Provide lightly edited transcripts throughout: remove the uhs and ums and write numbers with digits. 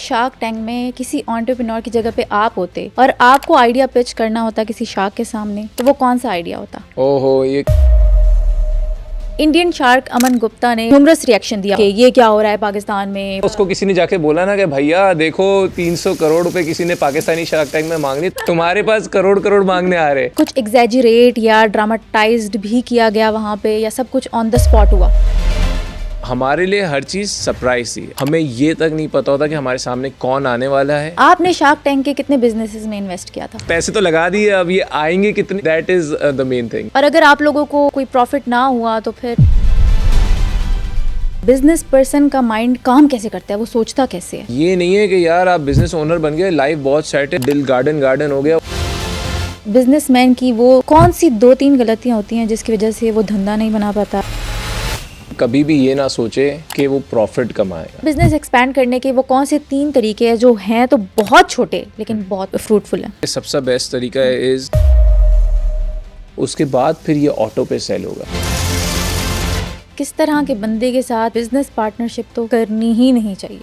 Shark Tank में किसी entrepreneur की जगह पे आप होते और आपको आइडिया पिच करना होता किसी शार्क के सामने, तो वो कौन सा आइडिया होता? ओहो, ये इंडियन शार्क अमन गुप्ता ने ह्यूमरस रिएक्शन दिया कि ये क्या हो रहा है पाकिस्तान में। उसको किसी ने जाके बोला ना कि भैया देखो 300 करोड़ रुपए किसी ने पाकिस्तानी शार्क टैंक में मांगनी, तुम्हारे पास करोड़ करोड़ मांगने आ रहे। कुछ एग्जैजरेट या ड्रामाटाइज्ड भी किया गया वहाँ पे, या सब कुछ ऑन द स्पॉट हुआ? हमारे लिए हर चीज सरप्राइज थी, हमें ये तक नहीं पता होता कि हमारे सामने कौन आने वाला है। आपने शार्क टैंक के कितने बिजनेसेस में इन्वेस्ट किया था? पैसे तो लगा दिए, अब ये आएंगे कितने, that is the main thing. और अगर आप लोगों को कोई प्रॉफिट ना हुआ तो फिर बिजनेस पर्सन का माइंड काम कैसे करता है, वो सोचता कैसे है? ये नहीं है कि यार आप बिजनेस ओनर बन गए, लाइफ बहुत सेट है, दिल गार्डन हो गया। बिजनेसमैन की वो कौन सी 2-3 गलतियां होती हैं जिसकी वजह से वो धंधा नहीं बना पाता? कभी भी ये ना सोचे कि वो प्रॉफिट कमाएगा। बिजनेस एक्सपैंड करने के वो कौन से 3 तरीके हैं जो हैं तो बहुत छोटे लेकिन बहुत फ्रूटफुल हैं? सबसे बेस्ट तरीका है इज, उसके बाद फिर ये ऑटो पे सेल होगा। किस तरह के बंदे के साथ बिजनेस पार्टनरशिप तो करनी ही नहीं चाहिए।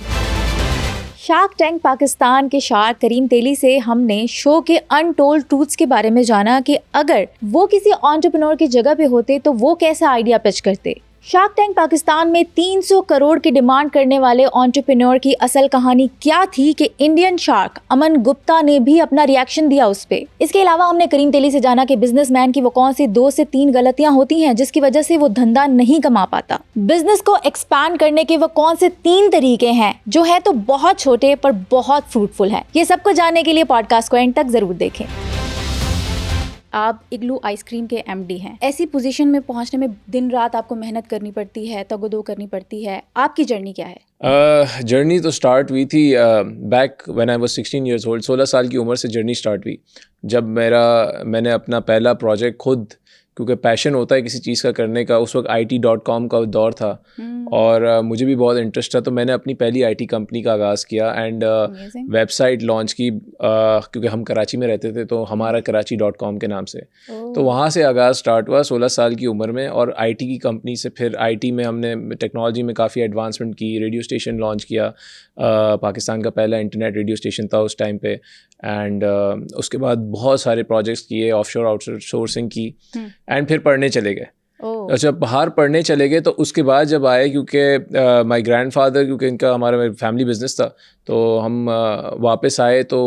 शार्क टैंक पाकिस्तान के शार्क करीम तेली से हमने शो के अनटोल्ड ट्रूथ्स के बारे में जाना कि अगर वो किसी एंटरप्रेन्योर की जगह पे होते तो वो कैसा आइडिया पिच करते। शार्क टैंक पाकिस्तान में 300 करोड़ की डिमांड करने वाले एंटरप्रेन्योर की असल कहानी क्या थी कि इंडियन शार्क अमन गुप्ता ने भी अपना रिएक्शन दिया उस पे। इसके अलावा हमने करीम तेली से जाना कि बिजनेसमैन की वो कौन सी 2 से 3 गलतियां होती हैं जिसकी वजह से वो धंधा नहीं कमा पाता। बिजनेस को एक्सपैंड करने के वो कौन से 3 तरीके हैं जो है तो बहुत छोटे पर बहुत फ्रूटफुल है। ये सबको जानने के लिए पॉडकास्ट को एंड तक जरूर देखें। आप इग्लू आइसक्रीम के एमडी हैं। ऐसी पोजीशन में पहुंचने में दिन रात आपको मेहनत करनी पड़ती है, तगदो करनी पड़ती है। आपकी जर्नी क्या है? जर्नी तो स्टार्ट हुई थी back when I was 16 years old. 16 साल की उम्र से जर्नी स्टार्ट हुई, जब मैंने अपना पहला प्रोजेक्ट खुद, क्योंकि पैशन होता है किसी चीज़ का करने का। उस वक्त IT.com का दौर था और मुझे भी बहुत इंटरेस्ट था, तो मैंने अपनी पहली IT कंपनी का आगाज़ किया एंड वेबसाइट लॉन्च की, क्योंकि हम कराची में रहते थे तो हमारा Karachi.com के नाम से। तो वहाँ से आगाज़ स्टार्ट हुआ 16 साल की उम्र में। और IT की कंपनी से फिर IT में हमने टेक्नोलॉजी में काफ़ी एडवांसमेंट की, रेडियो स्टेशन लॉन्च किया, पाकिस्तान का पहला इंटरनेट रेडियो स्टेशन था उस टाइम पे। एंड उसके बाद बहुत सारे प्रोजेक्ट्स किए, ऑफशोर आउटसोर्सिंग की, एंड फिर पढ़ने चले गए। अच्छा, बाहर पढ़ने चले गए तो उसके बाद जब आए, क्योंकि माय ग्रैंडफादर, क्योंकि इनका हमारा फैमिली बिजनेस था, तो हम वापस आए तो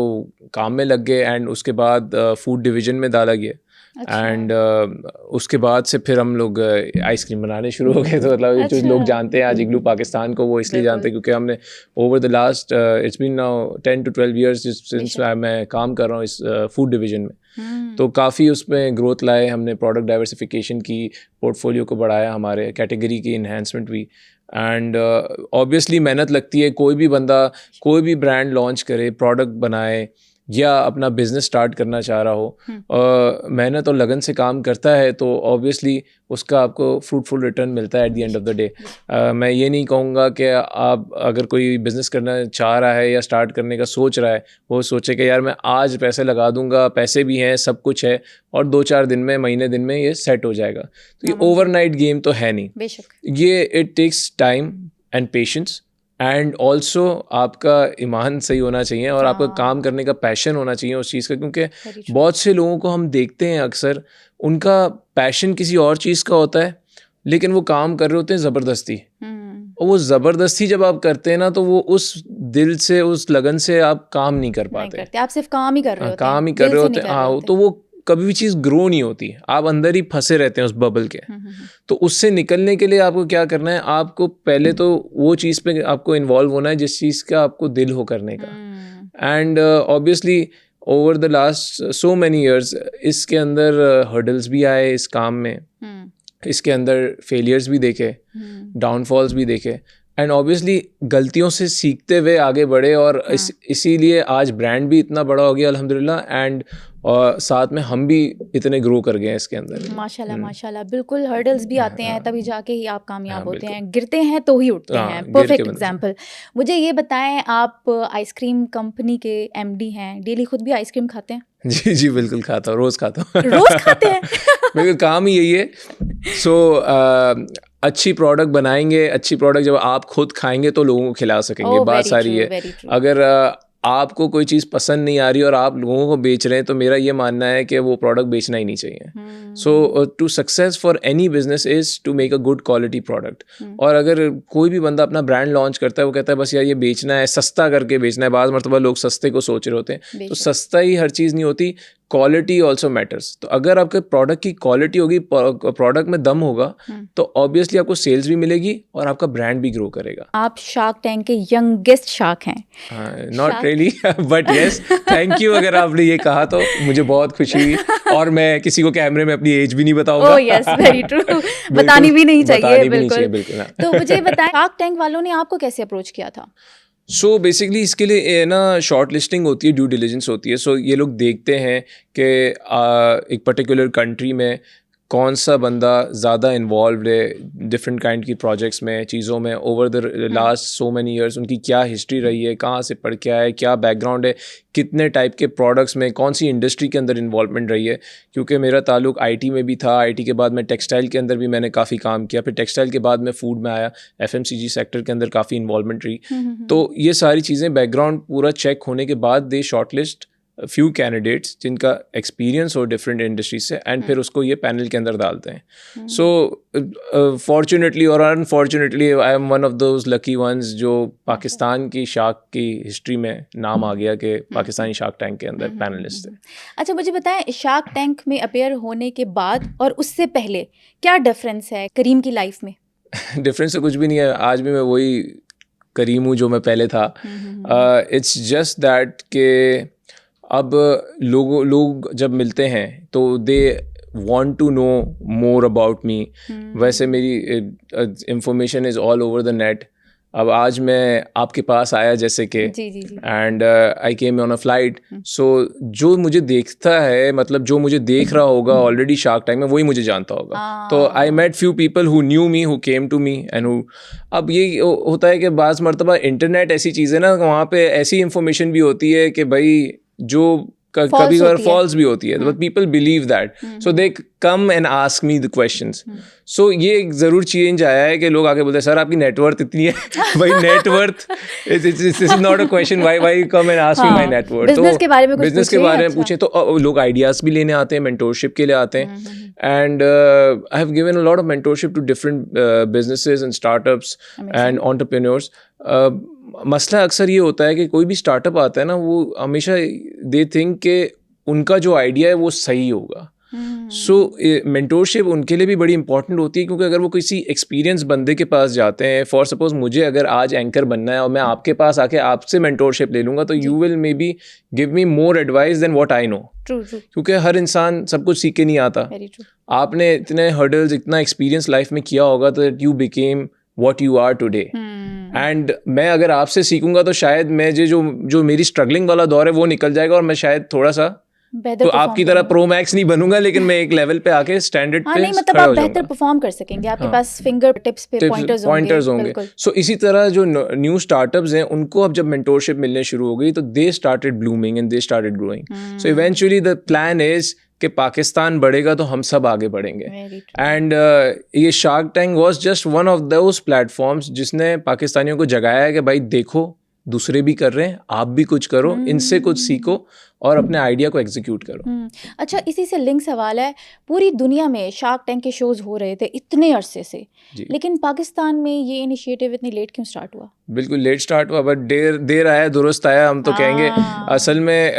काम में लग गए। एंड उसके बाद फूड डिवीज़न में डाला गया। एंड उसके बाद से फिर हम लोग आइसक्रीम बनाने शुरू हो गए। तो मतलब जो लोग जानते हैं आज इग्लू पाकिस्तान को, वो इसलिए जानते हैं क्योंकि हमने over the last it's been now 10 to 12 years since मैं काम कर रहा हूँ इस फूड डिवीज़न में। तो काफ़ी उसमें ग्रोथ लाए हमने, प्रोडक्ट डाइवर्सिफिकेशन की, पोर्टफोलियो को बढ़ाया, हमारे कैटेगरी की इन्हेंसमेंट हुई। एंड ऑब्वियसली मेहनत लगती है। कोई भी बंदा कोई भी ब्रांड लॉन्च करे, प्रोडक्ट बनाए या अपना बिजनेस स्टार्ट करना चाह रहा हो, मेहनत और लगन से काम करता है तो ऑब्वियसली उसका आपको फ्रूटफुल रिटर्न मिलता है at the end of the day. मैं ये नहीं कहूँगा कि आप अगर कोई बिज़नेस करना चाह रहा है या स्टार्ट करने का सोच रहा है, वो सोचे कि यार मैं आज पैसे लगा दूंगा, पैसे भी हैं, सब कुछ है और 2-4 दिन में, महीने दिन में ये सेट हो जाएगा। तो ये ओवरनाइट गेम तो है नहीं। बेशक ये it takes time and patience and also आपका ईमान सही होना चाहिए और आपका काम करने का पैशन होना चाहिए उस चीज़ का। क्योंकि बहुत से लोगों को हम देखते हैं अक्सर, उनका पैशन किसी और चीज़ का होता है लेकिन वो काम कर रहे होते हैं ज़बरदस्ती। और वो ज़बरदस्ती जब आप करते हैं ना, तो वो उस दिल से, उस लगन से आप काम नहीं कर पाते। आप सिर्फ काम ही कर रहे होते हैं, काम ही कर रहे होते हैं। हाँ, तो वो कभी भी चीज़ ग्रो नहीं होती, आप अंदर ही फंसे रहते हैं उस बबल के। तो उससे निकलने के लिए आपको क्या करना है, आपको पहले तो वो चीज़ पे आपको इन्वॉल्व होना है जिस चीज़ का आपको दिल हो करने का। And obviously over the last so many years इसके अंदर हर्डल्स भी आए इस काम में, इसके अंदर फेलियर्स भी देखे, डाउनफॉल्स भी देखे, एंड ऑब्वियसली गलतियों से सीखते हुए आगे बढ़े। और इसीलिए आज ब्रांड भी इतना बड़ा हो गया अल्हम्दुलिल्लाह, एंड और साथ में हम भी इतने ग्रो कर गए हैं इसके अंदर। माशाल्लाह माशाल्लाह। बिल्कुल, हर्डल्स भी आते हैं तभी जाके ही आप कामयाब होते हैं, गिरते हैं तो ही उठते हैं। Perfect example. मुझे ये बताएं, आप आइसक्रीम कंपनी के एमडी हैं, डेली खुद भी आइसक्रीम खाते हैं? जी जी बिल्कुल खाता हूँ, रोज़ खाता हूँ। रोज़ खाते हैं? बिल्कुल, काम ही यही है। सो अच्छी प्रोडक्ट बनाएंगे, अच्छी प्रोडक्ट जब आप खुद खाएंगे तो लोगों को खिला सकेंगे, बात सारी है। अगर आपको कोई चीज़ पसंद नहीं आ रही और आप लोगों को बेच रहे हैं तो मेरा ये मानना है कि वो प्रोडक्ट बेचना ही नहीं चाहिए। So to success for any business is to make a good quality product. और अगर कोई भी बंदा अपना ब्रांड लॉन्च करता है, वो कहता है बस यार ये बेचना है, सस्ता करके बेचना है, बाज़ मरतबा लोग सस्ते को सोच रहे होते हैं, तो सस्ता ही हर चीज़ नहीं होती, क्वालिटी ऑल्सो मैटर्स। तो अगर आपके प्रोडक्ट की क्वालिटी होगी, प्रोडक्ट में दम होगा, तो ऑब्वियसली आपको सेल्स भी मिलेगी और आपका ब्रांड भी ग्रो करेगा। आप शार्क टैंक के यंगेस्ट शार्क हैं। Not really but yes, thank you. अगर आपने ये कहा तो मुझे बहुत खुशी हुई, और मैं किसी को कैमरे में अपनी एज भी नहीं बताऊंगा। Oh yes, very true. बतानी भी नहीं चाहिए, बिल्कुल। बिल्कुल। तो मुझे बताएं, शार्क टैंक वालों ने आपको कैसे अप्रोच किया था? सो बेसिकली इसके लिए ना शॉर्ट लिस्टिंग होती है, ड्यू डिलिजेंस होती है। सो ये लोग देखते हैं कि एक पर्टिकुलर कंट्री में कौन सा बंदा ज़्यादा इन्वॉल्व है डिफरेंट काइंड की प्रोजेक्ट्स में, चीज़ों में, over the last so many years, उनकी क्या हिस्ट्री रही है, कहाँ से पढ़ के आए, क्या बैकग्राउंड है, कितने टाइप के प्रोडक्ट्स में, कौन सी इंडस्ट्री के अंदर इन्वॉल्वमेंट रही है। क्योंकि मेरा ताल्लुक आईटी में भी था, आईटी के बाद मैं टेक्सटाइल के अंदर भी मैंने काफ़ी काम किया, फिर टेक्सटाइल के बाद मैं फूड में आया, एफएमसीजी सेक्टर के अंदर काफ़ी इन्वॉल्वमेंट रही। तो ये सारी चीज़ें बैकग्राउंड पूरा चेक होने के बाद दे शॉर्टलिस्ट फ्यू कैंडिडेट्स जिनका एक्सपीरियंस हो डिफरेंट इंडस्ट्रीज से, एंड फिर उसको ये पैनल के अंदर डालते हैं। सो फॉर्चुनेटली और unfortunately I am one of those lucky ones जो पाकिस्तान की शार्क की हिस्ट्री में नाम आ गया कि पाकिस्तानी शार्क टैंक के अंदर पैनलिस्ट है। अच्छा, मुझे बताएं, शार्क टैंक में अपेयर होने के बाद और उससे पहले क्या डिफरेंस है करीम की लाइफ में? डिफरेंस तो कुछ भी नहीं है, आज भी मैं वही करीम हूँ जो मैं पहले था। इट्स जस्ट दैट के अब लोग जब मिलते हैं तो दे want to know more about me। वैसे मेरी information is all over the net. अब आज मैं आपके पास आया जैसे कि, and I came on a flight, so जो मुझे देखता है, मतलब जो मुझे देख रहा होगा ऑलरेडी शार्क टैंक में, वही मुझे जानता होगा। तो I met few people who knew me, who came to me and who, अब ये होता है कि बाज़ मरतबा इंटरनेट ऐसी चीज़ है ना, वहाँ पे ऐसी इंफॉर्मेशन भी होती है कि भाई जो कभी कभार फॉल्स भी होती है, but people believe that, so they come and ask me the questions. So ये एक ज़रूर चेंज आया है कि लोग आके बोलते हैं सर आपकी नेटवर्थ इतनी है। भाई net worth is not a question, why come and ask me my net worth. तो बिजनेस के बारे में पूछे तो लोग आइडियाज़ भी लेने आते हैं, मेंटोरशिप के लिए आते हैं, and I have given a lot of mentorship to different businesses and startups and entrepreneurs. मसला अक्सर ये होता है कि कोई भी स्टार्टअप आता है ना, वो हमेशा दे थिंक कि उनका जो आइडिया है वो सही होगा। सो मेंटोरशिप उनके लिए भी बड़ी इंपॉर्टेंट होती है, क्योंकि अगर वो किसी एक्सपीरियंस बंदे के पास जाते हैं, फॉर सपोज मुझे अगर आज एंकर बनना है और मैं आपके पास आके आपसे मेंटोरशिप ले लूँगा, तो you will may be give me more advice than what I know. क्योंकि हर इंसान सब कुछ सीख के नहीं आता। आपने इतने हर्डल्स, इतना एक्सपीरियंस लाइफ में किया होगा तो that you became what you are today. And मैं अगर आपसे सीखूंगा तो शायद मैं जो मेरी स्ट्रगलिंग वाला दौर है वो निकल जाएगा, और मैं शायद थोड़ा सा तो आपकी तरह प्रो मैक्स नहीं बनूंगा, लेकिन मैं एक लेवल पे आके स्टैंडर्ड पे नहीं, मतलब आप बेहतर परफॉर्म कर सकेंगे, आपके पास फिंगर टिप्स पे पॉइंटर्स होंगे। सो इसी तरह जो न्यू स्टार्टअप्स हैं उनको अब जब मेंटोरशिप मिलने शुरू हो गई तो they started blooming and they started growing. So eventually the plan is कि पाकिस्तान बढ़ेगा तो हम सब आगे बढ़ेंगे। एंड ये shark tank was just one of those platforms जिसने पाकिस्तानियों को जगाया है कि भाई देखो दूसरे भी कर रहे हैं, आप भी कुछ करो, इनसे कुछ सीखो और अपने आइडिया को एग्जीक्यूट करो। अच्छा, इसी से लिंक सवाल है, पूरी दुनिया में शार्क टैंक के शोज हो रहे थे इतने अरसे से, लेकिन पाकिस्तान में ये इनिशिएटिव इतनी लेट क्यों स्टार्ट हुआ? बिल्कुल लेट स्टार्ट हुआ, बट देर आया दुरुस्त आया, हम तो कहेंगे। असल में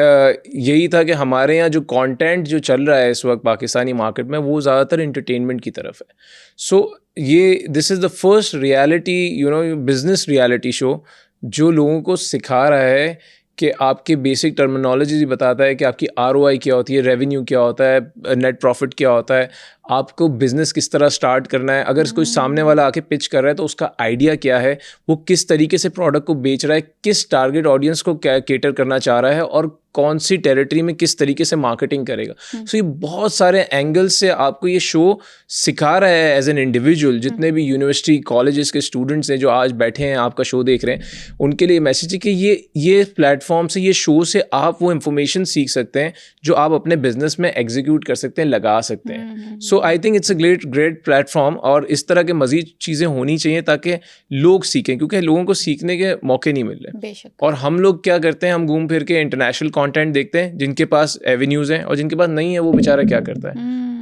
यही था कि हमारे यहाँ जो कंटेंट जो चल रहा है इस वक्त पाकिस्तानी मार्केट में वो ज़्यादातर एंटरटेनमेंट की तरफ है। सो ये this is the first reality, you know, business reality show जो लोगों को सिखा रहा है कि आपके बेसिक टर्मिनोलॉजी बताता है कि आपकी ROI क्या होती है, रेवेन्यू क्या होता है, नेट प्रॉफिट क्या होता है, आपको बिज़नेस किस तरह स्टार्ट करना है, अगर कोई सामने वाला आके पिच कर रहा है तो उसका आइडिया क्या है, वो किस तरीके से प्रोडक्ट को बेच रहा है, किस टारगेट ऑडियंस को क्या केटर करना चाह रहा है और कौन सी टेरिटरी में किस तरीके से मार्केटिंग करेगा। सो ये बहुत सारे एंगल्स से आपको ये शो सिखा रहा है एज एन इंडिविजुअल। जितने भी यूनिवर्सिटी कॉलेजेस के स्टूडेंट्स हैं जो आज बैठे हैं आपका शो देख रहे हैं, उनके लिए मैसेज है कि ये प्लेटफॉर्म से, ये शो से आप वो इंफॉर्मेशन सीख सकते हैं जो आप अपने बिजनेस में एग्जीक्यूट कर सकते हैं, लगा सकते हैं। So I think it's a great platform, और इस तरह के मजीद चीज़ें होनी चाहिए ताकि लोग सीखें, क्योंकि लोगों को सीखने के मौके नहीं मिल रहे। बेशक। और हम लोग क्या करते हैं, हम घूम फिर के इंटरनेशनल कंटेंट देखते हैं, जिनके पास एवेन्यूज़ हैं, और जिनके पास नहीं है वो बेचारा क्या करता है,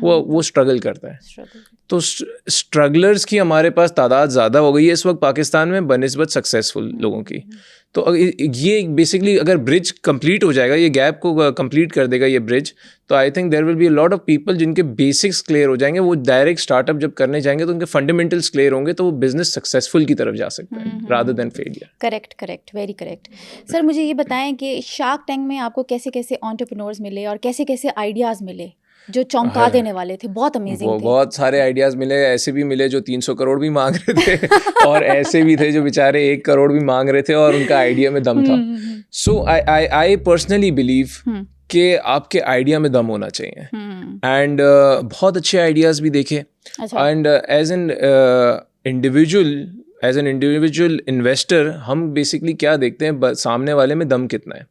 वो स्ट्रगल करता है। तो स्ट्रगलर्स की हमारे पास तादाद ज़्यादा हो गई है इस वक्त पाकिस्तान में बनिस्बत सक्सेसफुल लोगों की। तो ये बेसिकली अगर ब्रिज कंप्लीट हो जाएगा, ये गैप को कंप्लीट कर देगा ये ब्रिज, तो I think there will be a lot of people जिनके बेसिक्स क्लियर हो जाएंगे, वो डायरेक्ट स्टार्टअप जब करने जाएंगे तो उनके फंडामेंटल्स क्लियर होंगे, तो वो बिजनेस सक्सेसफुल की तरफ जा सकता है rather than failure. Correct, very correct. Sir मुझे ये बताएं कि शार्क टैंक में आपको कैसे कैसे एंटरप्रेन्योर्स मिले और कैसे कैसे आइडियाज़ मिले जो चौंका देने वाले थे, बहुत अमेजिंग थे? बहुत सारे आइडियाज़ मिले, ऐसे भी मिले जो 300 करोड़ भी मांग रहे थे और ऐसे भी थे जो बेचारे 1 करोड़ भी मांग रहे थे और उनका आइडिया में दम था। सो आई पर्सनली बिलीव कि आपके आइडिया में दम होना चाहिए, एंड बहुत अच्छे आइडियाज़ भी देखे, and as an individual investor हम बेसिकली क्या देखते हैं, सामने वाले में दम कितना है।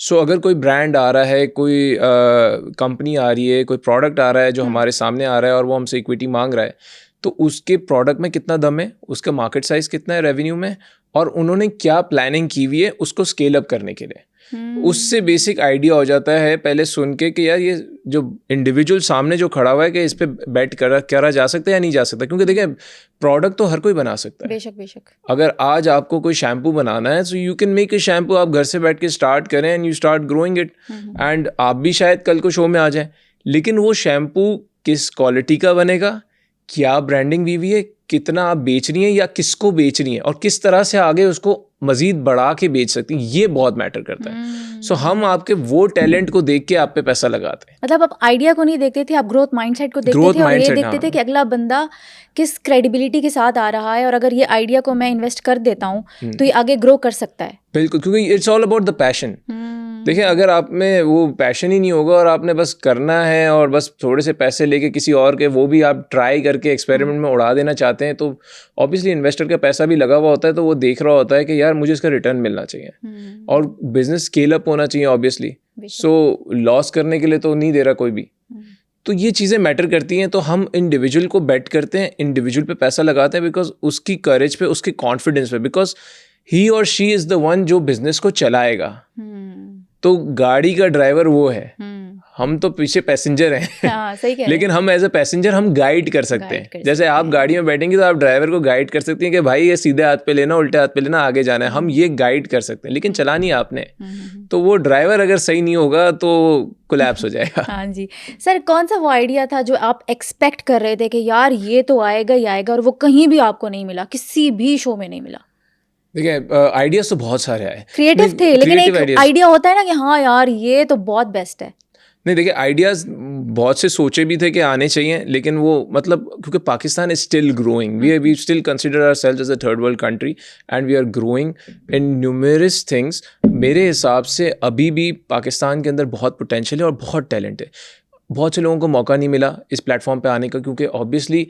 सो अगर कोई ब्रांड आ रहा है, कोई कंपनी आ रही है, कोई प्रोडक्ट आ रहा है जो हमारे सामने आ रहा है और वो हमसे इक्विटी मांग रहा है, तो उसके प्रोडक्ट में कितना दम है, उसका मार्केट साइज़ कितना है रेवेन्यू में, और उन्होंने क्या प्लानिंग की हुई है उसको स्केल अप करने के लिए। उससे बेसिक आइडिया हो जाता है पहले सुन के कि यार ये जो इंडिविजुअल सामने जो खड़ा हुआ है कि इस पे बेट करा जा सकता है या नहीं जा सकता, क्योंकि देखिए प्रोडक्ट तो हर कोई बना सकता है। बेशक। अगर आज आपको कोई शैम्पू बनाना है, so you can make a shampoo, आप घर से बैठ के स्टार्ट करें and you start growing it, and आप भी शायद कल को शो में आ जाए, लेकिन वो शैम्पू किस क्वालिटी का बनेगा, क्या ब्रांडिंग हुई है, कितना आप बेच रही हैं या किसको बेच रही हैं, और किस तरह से आगे उसको मजीद बढ़ा के बेच सकती हैं, ये बहुत मैटर करता है। सो हम आपके वो टैलेंट को देख के आप पे पैसा लगाते हैं। मतलब आप आइडिया को नहीं देखते थे, आप ग्रोथ माइंडसेट को देखते थे, और ये देखते थे कि अगला बंदा किस क्रेडिबिलिटी के साथ आ रहा है, और अगर ये आइडिया को मैं इन्वेस्ट कर देता हूँ तो ये आगे ग्रो कर सकता है। बिल्कुल, क्योंकि it's all about the passion. देखिए अगर आप में वो पैशन ही नहीं होगा और आपने बस करना है और बस थोड़े से पैसे लेके किसी और के वो भी आप ट्राई करके एक्सपेरिमेंट में उड़ा देना चाहते हैं, तो ऑब्वियसली इन्वेस्टर का पैसा भी लगा हुआ होता है, तो वो देख रहा होता है कि यार मुझे इसका रिटर्न मिलना चाहिए, और बिजनेस स्केल अप होना चाहिए ऑब्वियसली। सो लॉस करने के लिए तो नहीं दे रहा कोई भी, तो ये चीज़ें मैटर करती हैं। तो हम इंडिविजुअल को बेट करते हैं, इंडिविजुअल पे पैसा लगाते हैं, बिकॉज उसकी करेज पे, उसके कॉन्फिडेंस पे, बिकॉज ही और शी इज़ द वन जो बिजनेस को चलाएगा। तो गाड़ी का ड्राइवर वो है, हम तो पीछे पैसेंजर हैं। हाँ, सही कह रहे हैं। लेकिन हम एज ए पैसेंजर हम गाइड कर सकते हैं। जैसे आप गाड़ी में बैठेंगे तो आप ड्राइवर को गाइड कर सकती हैं कि भाई ये सीधे हाथ पे लेना, उल्टे हाथ पे लेना, आगे जाना है, हम ये गाइड कर सकते हैं, लेकिन चलानी है आपने। तो वो ड्राइवर अगर सही नहीं होगा तो कोलैप्स हो जाएगा। हाँ जी सर, कौन सा वो आइडिया था जो आप एक्सपेक्ट कर रहे थे कि यार ये तो आएगा ही आएगा, और वो कहीं भी आपको नहीं मिला, किसी भी शो में नहीं मिला? देखिए आइडियाज तो बहुत सारे आए, क्रिएटिव थे, लेकिन एक आइडिया होता है ना कि हाँ यार ये तो बहुत बेस्ट है। नहीं देखिए आइडियाज़ बहुत से सोचे भी थे कि आने चाहिए, लेकिन वो मतलब क्योंकि Pakistan is still growing, we still consider ourselves as a third world country and we are growing in numerous things. मेरे हिसाब से अभी भी पाकिस्तान के अंदर बहुत पोटेंशियल है और बहुत टैलेंट है। बहुत से लोगों को मौका नहीं मिला इस प्लेटफॉर्म पे आने का, क्योंकि ऑब्वियसली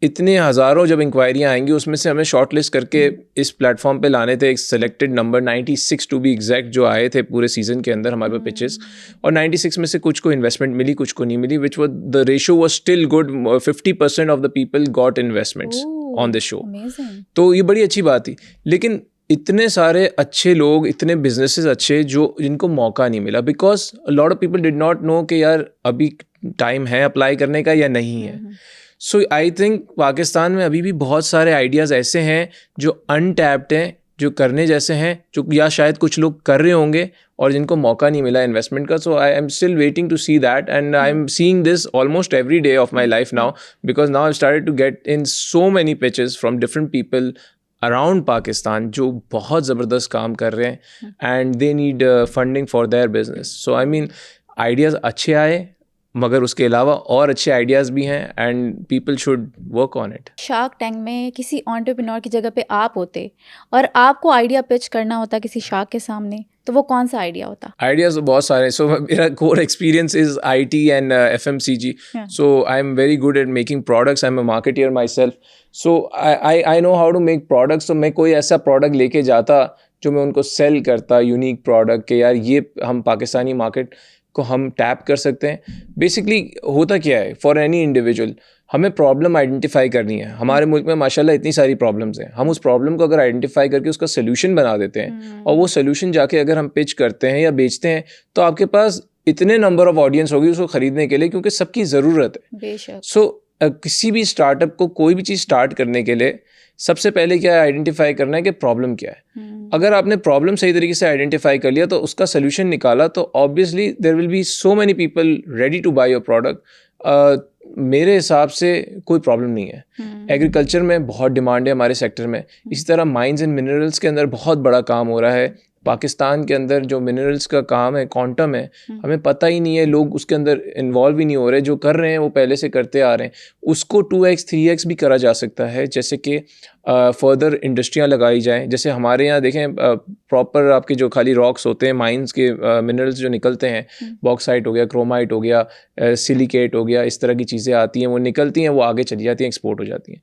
इतने हज़ारों जब इंक्वायरियाँ आएंगी उसमें से हमें शॉर्ट लिस्ट करके इस प्लेटफॉर्म पे लाने थे। एक selected number 96 to be exact जो आए थे पूरे सीज़न के अंदर हमारे पास पिचेस, और 96 में से कुछ को इन्वेस्टमेंट मिली, कुछ को नहीं मिली, विच वो the ratio was still good. 50% of the people got investments on this show, तो ये बड़ी अच्छी बात थी। लेकिन इतने सारे अच्छे लोग, इतने बिजनेसेस अच्छे जो जिनको मौका नहीं मिला, because lot of people did not know कि यार अभी टाइम है अप्लाई करने का या नहीं है। सो आई थिंक पाकिस्तान में अभी भी बहुत सारे आइडियाज़ ऐसे हैं जो अनटैप्ड हैं, जो करने जैसे हैं, जो या शायद कुछ लोग कर रहे होंगे और जिनको मौका नहीं मिला इन्वेस्टमेंट का। So I am still waiting to see that, and I am seeing this almost every day of my life now, because now I started to get in so many pitches from different people around Pakistan जो बहुत ज़बरदस्त काम कर रहे हैं, and they need funding for their business. So I mean ideas अच्छे आए, मगर उसके अलावा और अच्छे आइडियाज़ भी हैं, and people should work on it. Shark Tank में किसी एंटरप्रेन्योर की जगह पे आप होते और आपको आइडिया पिच करना होता किसी शार्क के सामने, तो वो कौन सा आइडिया होता? आइडियाज़ तो बहुत सारे। सो मेरा core experience is IT and FMCG, so I am very good at making products, I am a marketeer my self, so I know how to make products. तो मैं कोई ऐसा प्रोडक्ट लेके जाता जो मैं उनको सेल करता, यूनिक प्रोडक्ट के यार ये हम पाकिस्तानी मार्केट को हम टैप कर सकते हैं। बेसिकली होता क्या है, फॉर एनी इंडिविजुअल हमें प्रॉब्लम आइडेंटिफाई करनी है। हमारे मुल्क में माशाल्लाह इतनी सारी प्रॉब्लम्स हैं, हम उस प्रॉब्लम को अगर आइडेंटिफाई करके उसका सोल्यूशन बना देते हैं और वो सोल्यूशन जाके अगर हम पिच करते हैं या बेचते हैं तो आपके पास इतने नंबर ऑफ ऑडियंस होगी उसको खरीदने के लिए, क्योंकि सबकी ज़रूरत है। बेशक। सो किसी भी स्टार्टअप को कोई भी चीज़ स्टार्ट करने के लिए सबसे पहले क्या है, आइडेंटिफाई करना है कि प्रॉब्लम क्या है। अगर आपने प्रॉब्लम सही तरीके से आइडेंटिफाई कर लिया तो उसका सोल्यूशन निकाला तो obviously there will be so many people ready to buy your product. मेरे हिसाब से कोई प्रॉब्लम नहीं है। एग्रीकल्चर में बहुत डिमांड है हमारे सेक्टर में, इसी तरह माइंस एंड मिनरल्स के अंदर बहुत बड़ा काम हो रहा है। पाकिस्तान के अंदर जो मिनरल्स का काम है, क्वांटम है, हमें पता ही नहीं है, लोग उसके अंदर इन्वॉल्व ही नहीं हो रहे। जो कर रहे हैं वो पहले से करते आ रहे हैं, उसको 2x 3x भी करा जा सकता है, जैसे कि फर्दर इंडस्ट्रियाँ लगाई जाएं। जैसे हमारे यहाँ देखें प्रॉपर आपके जो खाली रॉक्स होते हैं, माइंस के मिनरल्स जो निकलते हैं, बॉक्साइट हो गया, क्रोमाइट हो गया, सिलिकेट हो गया, इस तरह की चीज़ें आती हैं, वो निकलती हैं, वो आगे चली जाती हैं, एक्सपोर्ट हो जाती हैं।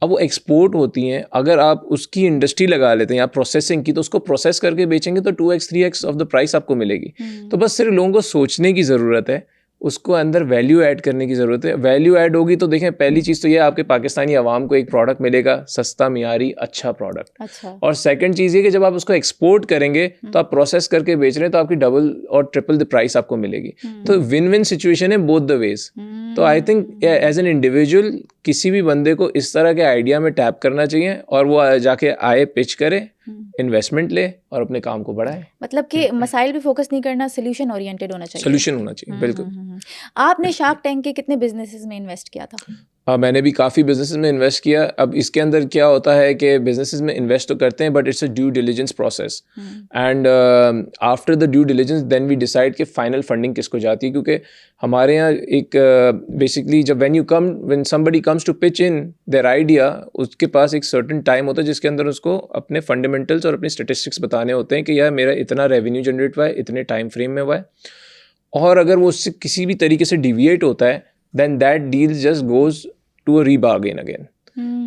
अब वो एक्सपोर्ट होती हैं, अगर आप उसकी इंडस्ट्री लगा लेते हैं या प्रोसेसिंग की, तो उसको प्रोसेस करके बेचेंगे तो 2x 3x of the price आपको मिलेगी। तो बस सिर्फ लोगों को सोचने की ज़रूरत है, उसको अंदर वैल्यू ऐड करने की ज़रूरत है। वैल्यू ऐड होगी तो देखें, पहली चीज़ तो ये आपके पाकिस्तानी आवाम को एक प्रोडक्ट मिलेगा, सस्ता, मियारी, अच्छा प्रोडक्ट। अच्छा। और सेकंड चीज़ ये कि जब आप उसको एक्सपोर्ट करेंगे तो आप प्रोसेस करके बेच रहे हैं तो आपकी डबल और ट्रिपल द प्राइस आपको मिलेगी। तो विन विन सिचुएशन है बोथ द वेज। तो I think as an individual किसी भी बंदे को इस तरह के आइडिया में टैप करना चाहिए और वो जाके आए, पिच करे, इन्वेस्टमेंट ले और अपने काम को बढ़ाए। मतलब कि मसाइल पे फोकस नहीं करना, सोल्यूशन ओरिएंटेड होना चाहिए। सोल्यूशन होना चाहिए, बिल्कुल। आपने शार्क टैंक के कितने बिजनेसेस में इन्वेस्ट किया था? मैंने भी काफ़ी बिजनेसेस में इन्वेस्ट किया। अब इसके अंदर क्या होता है कि बिजनेसेस में इन्वेस्ट तो करते हैं but it's a due diligence process, and after the due diligence then we decide कि फाइनल फंडिंग किसको जाती है। क्योंकि हमारे यहाँ एक बेसिकली जब when somebody comes to pitch in their idea, उसके पास एक सर्टेन टाइम होता है जिसके अंदर उसको अपने फंडामेंटल्स और अपने स्टेटिस्टिक्स बताने होते हैं कि यार मेरा इतना रेवेन्यू जनरेट हुआ है, इतने टाइम फ्रेम में हुआ है, और अगर वो उससे किसी भी तरीके से डिविएट होता है then that deal just goes to a rebargain again.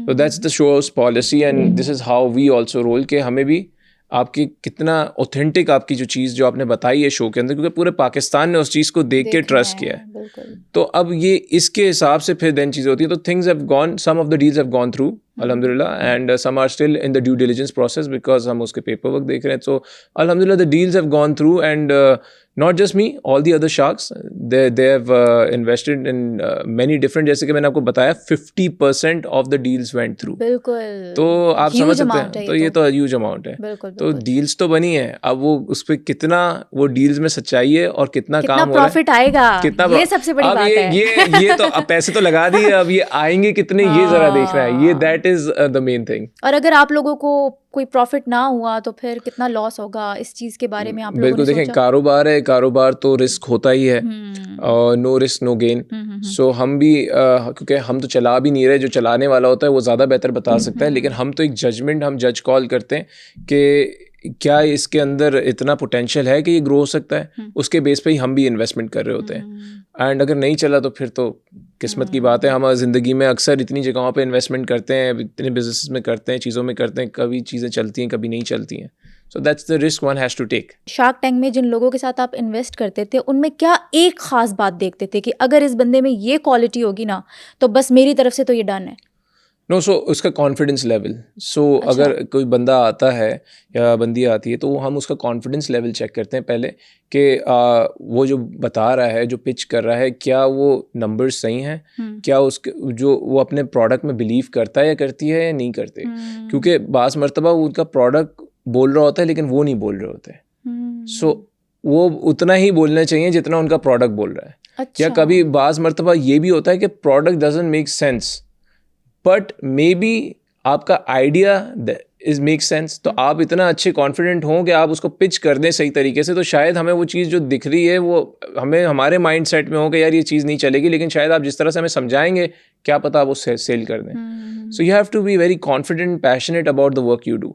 So that's the show's policy and this is how we also roll कि हमें भी आपकी कितना ऑथेंटिक आपकी जो चीज़ जो आपने बताई है शो के अंदर, क्योंकि पूरे पाकिस्तान ने उस चीज़ को देख के ट्रस्ट किया है। तो अब ये इसके हिसाब से फिर देन चीज़ें होती है। तो things have gone, some of the deals have gone through अल्हम्दुलिल्लाह and some are still in the due diligence process because हम उसके पेपर वर्क देख रहे हैं। सो अल्हम्दुलिल्लाह the deals have gone through and not just me, all the other sharks, they have invested in many different, जैसे कि मैंने आपको बताया 50% of the deals went through। बिल्कुल। तो आप समझ सकते हैं, तो ये तो ह्यूज अमाउंट है। बिल्कुल, तो डील्स तो बनी है, अब वो उस पर कितना वो डील्स में सच्चाई है और कितना काम हो रहा है, प्रॉफिट आएगा, कितना ये सबसे बड़ी बात है। ये तो अब पैसे तो लगा दिए, अब ये आएंगे कितने ये जरा देखना है, ये that is the main thing. और अगर आप लोगों को कोई प्रॉफिट ना हुआ तो फिर कितना लॉस होगा, इस चीज के बारे में आप लोगों ने बिल्कुल देखें, कारोबार है, कारोबार तो रिस्क होता ही है, और नो रिस्क नो गेन। सो हम भी क्योंकि हम तो चला भी नहीं रहे, जो चलाने वाला होता है वो ज़्यादा बेहतर बता सकता है, लेकिन हम तो एक जजमेंट, हम जज कॉल करते हैं कि क्या इसके अंदर इतना पोटेंशियल है कि ये ग्रो हो सकता है, उसके बेस पे ही हम भी इन्वेस्टमेंट कर रहे होते हैं। एंड अगर नहीं चला तो फिर तो किस्मत की बात है। हम ज़िंदगी में अक्सर इतनी जगहों पे इन्वेस्टमेंट करते हैं, इतने बिजनेस में करते हैं, चीज़ों में करते हैं, कभी चीज़ें चलती हैं, कभी नहीं चलती हैं। So that's the risk one has to take. Shark Tank में जिन लोगों के साथ आप इन्वेस्ट करते थे, उनमें क्या एक खास बात देखते थे कि अगर इस बंदे में ये क्वालिटी होगी ना तो बस मेरी तरफ से तो ये डन है? नो, सो उसका कॉन्फिडेंस लेवल। सो अगर कोई बंदा आता है या बंदी आती है तो हम उसका कॉन्फिडेंस लेवल चेक करते हैं पहले कि वो जो बता रहा है, जो पिच कर रहा है, क्या वो नंबर्स सही हैं, क्या उसके जो वो अपने प्रोडक्ट में बिलीव करता है या करती है या नहीं करते। क्योंकि बाज़ मरतबा उनका प्रोडक्ट बोल रहा होता है लेकिन वो नहीं बोल रहे होते। सो वो उतना ही बोलना चाहिए जितना उनका प्रोडक्ट बोल रहा है। अच्छा। या कभी बाज़ मरतबा ये भी होता है कि product doesn't make sense but may be आपका आइडिया इज मेक सेंस। तो आप इतना अच्छे कॉन्फिडेंट हों कि आप उसको पिच कर दें सही तरीके से, तो शायद हमें वो चीज़ जो दिख रही है वो हमें हमारे माइंड सेट में हो कि यार ये चीज़ नहीं चलेगी, लेकिन शायद आप जिस तरह से हमें समझाएंगे क्या पता आप वो सेल कर दें। So you have to be very confident, passionate about the work you do.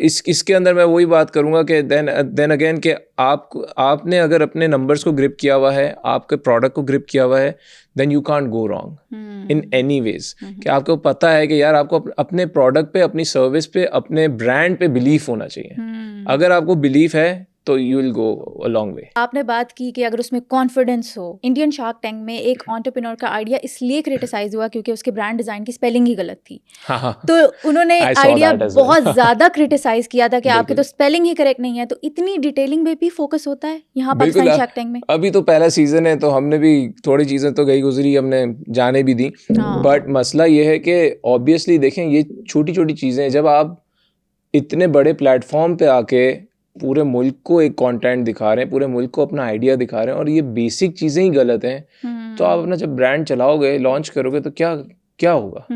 इसके अंदर मैं वही बात करूँगा कि देन अगेन कि आपने अगर अपने नंबर्स को ग्रिप किया हुआ है, आपके प्रोडक्ट को ग्रिप किया हुआ है, then you can't go wrong in any ways. कि आपको पता है कि यार आपको अपने प्रोडक्ट पे, अपनी सर्विस पे, अपने ब्रांड पे बिलीफ होना चाहिए। अगर आपको बिलीफ है तो you will go a long way. आपने बात की कि अगर उसमें कॉन्फिडेंस हो, इंडियन शार्क टैंक में एक एंटरप्रेन्योर का आइडिया इसलिए क्रिटिसाइज हुआ क्योंकि उसके ब्रांड डिजाइन की स्पेलिंग ही गलत थी। हाँ, तो उन्होंने I saw idea that as well. बहुत ज्यादा क्रिटिसाइज किया था कि आपके बिल्कुल। तो स्पेलिंग ही करेक्ट नहीं है। तो इतनी डिटेलिंग में भी फोकस होता है यहाँ बिल्कुल। पाकिस्तानी शार्क टैंक में। अभी तो पहला सीजन है तो हमने भी थोड़ी चीज़ें तो गई गुजरी हमने जाने भी दी, हाँ। बट मसला ये है कि ऑब्वियसली देखें ये छोटी छोटी चीज़ें, जब आप इतने बड़े प्लेटफॉर्म पे आके पूरे मुल्क को एक कंटेंट दिखा रहे हैं, पूरे मुल्क को अपना आइडिया दिखा रहे हैं और ये बेसिक चीज़ें ही गलत हैं, तो आप अपना जब ब्रांड चलाओगे, लॉन्च करोगे तो क्या होगा।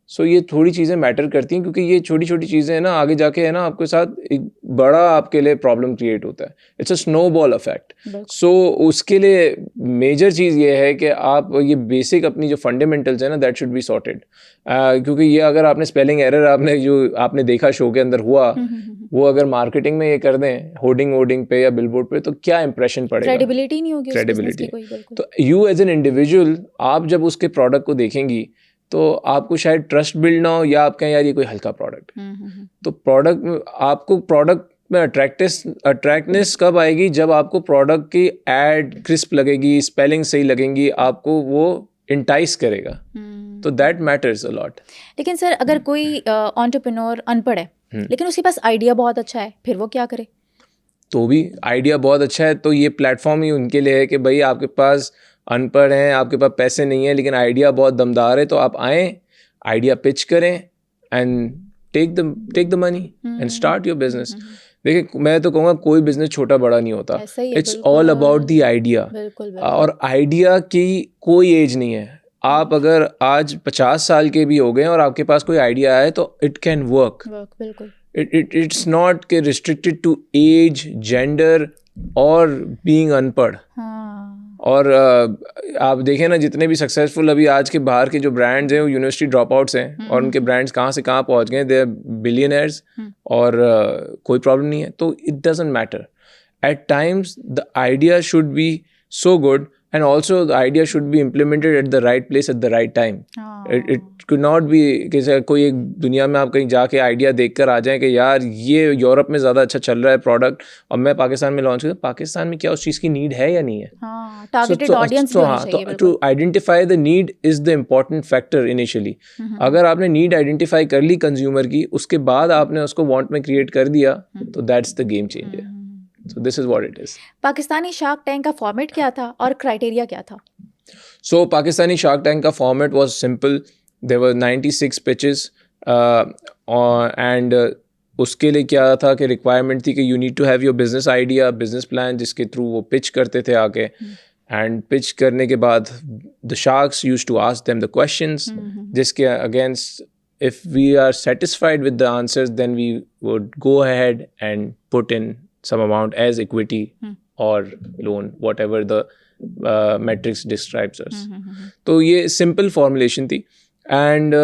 सो ये थोड़ी चीज़ें मैटर करती हैं क्योंकि ये छोटी छोटी चीज़ें हैं ना, आगे जाके है ना आपके साथ एक बड़ा आपके लिए प्रॉब्लम क्रिएट होता है। It's a snowball effect. So उसके लिए मेजर चीज़ ये है कि आप ये बेसिक अपनी जो फंडामेंटल्स है ना, दैट शुड बी सॉर्टेड। क्योंकि ये अगर आपने स्पेलिंग एरर आपने देखा शो के अंदर हुआ, वो अगर मार्केटिंग में ये कर दें होर्डिंग पे या बिलबोर्ड पे, तो क्या इंप्रेशन पड़ेगा, क्रेडिबिलिटी नहीं होगी, क्रेडिबिलिटी। तो यू एज एन इंडिविजुअल, आप जब उसके प्रोडक्ट को देखेंगी तो आपको शायद ट्रस्ट बिल्ड ना हो, या आप कहें यार ये कोई हल्का प्रोडक्ट है। तो प्रोडक्ट में अट्रैक्टनेस कब आएगी, जब आपको प्रोडक्ट की एड क्रिस्प लगेगी, स्पेलिंग सही लगेंगी, आपको वो इंटाइस करेगा। तो दैट मैटर्स अ लॉट। लेकिन सर अगर कोई एंटरप्रेन्योर अनपढ़ है लेकिन उसके पास आइडिया बहुत अच्छा है, फिर वो क्या करे? तो भी आइडिया बहुत अच्छा है तो ये प्लेटफॉर्म ही उनके लिए है कि भाई आपके पास अनपढ़ हैं, आपके पास पैसे नहीं है, लेकिन आइडिया बहुत दमदार है, तो आप आएँ, आइडिया पिच करें and take the money and start your business. देखिए मैं तो कहूँगा कोई बिजनेस छोटा बड़ा नहीं होता, it's all about the idea. और आइडिया की कोई एज नहीं है। आप अगर आज 50 साल के भी हो गए और आपके पास कोई आइडिया है तो इट कैन वर्क। बिल्कुल। इट्स नॉट के रिस्ट्रिक्टेड टू एज, जेंडर और बीइंग अनपढ़। और आप देखें ना, जितने भी सक्सेसफुल अभी आज के बाहर के जो ब्रांड्स हैं वो यूनिवर्सिटी ड्रॉप आउट्स हैं और उनके ब्रांड्स कहाँ से कहाँ पहुँच गए, दे आर बिलियनर्स और कोई प्रॉब्लम नहीं है। तो it doesn't matter. At times the idea should be so good and also the idea should be implemented at the right place at the right time. It could not be कि कोई एक दुनिया में आप कहीं जाके आइडिया देखकर आ जाएं कि यार ये यूरोप में ज़्यादा अच्छा चल रहा है प्रोडक्ट और मैं पाकिस्तान में लॉन्च करूँ। पाकिस्तान में क्या उस चीज़ की नीड है या नहीं है? टारगेटेड ऑडियंस भी होनी चाहिए। To identify the need is the important factor initially. अगर आपने नीड आइडेंटिफाई कर ली कंज्यूमर की, उसके बाद आपने उसको वांट में क्रिएट कर दिया, तो that's the game changer. So this is what it is. Pakistani shark tank का फॉर्मेट क्या था और क्राइटेरिया क्या था? So पाकिस्तानी शार्क टैंक का format was simple. There were 96 pitches and उसके लिए क्या था कि रिक्वायरमेंट थी कि you need to have your business idea, business plan, जिसके थ्रू वो पिच करते थे आके। एंड पिच करने के बाद the sharks used to ask them the questions, जिसके against if we are satisfied with the answers, then we would go ahead and put in some amount as equity or loan, whatever the metrics describes us. तो ये simple formulation थी and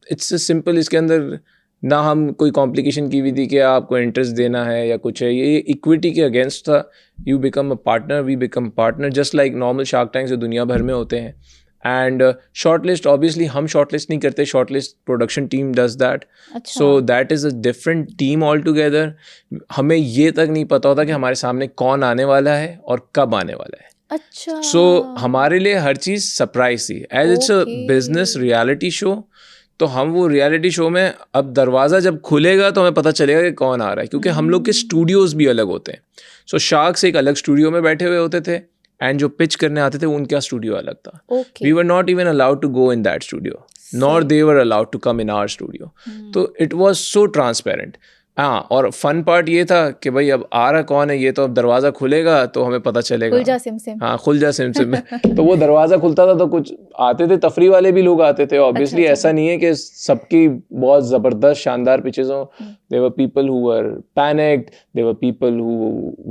it's a simple, इसके अंदर ना हम कोई complication की हुई थी कि आपको इंटरेस्ट देना है या कुछ है। ये इक्विटी के अगेंस्ट था। You become a partner, we become partner, just like normal Shark Tank जो दुनिया भर में होते हैं। एंड शॉर्टलिस्ट ऑब्वियसली हम शॉर्टलिस्ट नहीं करते, shortlist production team does that. So that is a different team all together. हमें ये तक नहीं पता होता कि हमारे सामने कौन आने वाला है और कब आने वाला है। अच्छा। सो हमारे लिए हर चीज़ सरप्राइज थी, as it's a business reality show. तो हम वो रियलिटी शो में अब दरवाज़ा जब खुलेगा तो हमें पता चलेगा कि कौन आ रहा है, क्योंकि हम लोग के स्टूडियोज़ भी अलग होते हैं। सो शार्क्स एक अलग स्टूडियो में बैठे हुए होते थे एंड जो पिच करने आते थे उनका स्टूडियो अलग था। We were not even allowed to go in that studio, nor they were allowed to come in our studio. तो इट वॉज सो ट्रांसपेरेंट। हाँ, और फन पार्ट ये था कि भाई अब आ रहा कौन है, ये तो अब दरवाज़ा खुलेगा तो हमें पता चलेगा। खुल जा सिम। हाँ, खुल जा सिम में। तो वो दरवाज़ा खुलता था तो कुछ आते थे, तफरी वाले भी लोग आते थे ऑब्वियसली। ऐसा नहीं है कि सबकी बहुत ज़बरदस्त शानदार पिचेस हों। There were people who were panicked, there were people who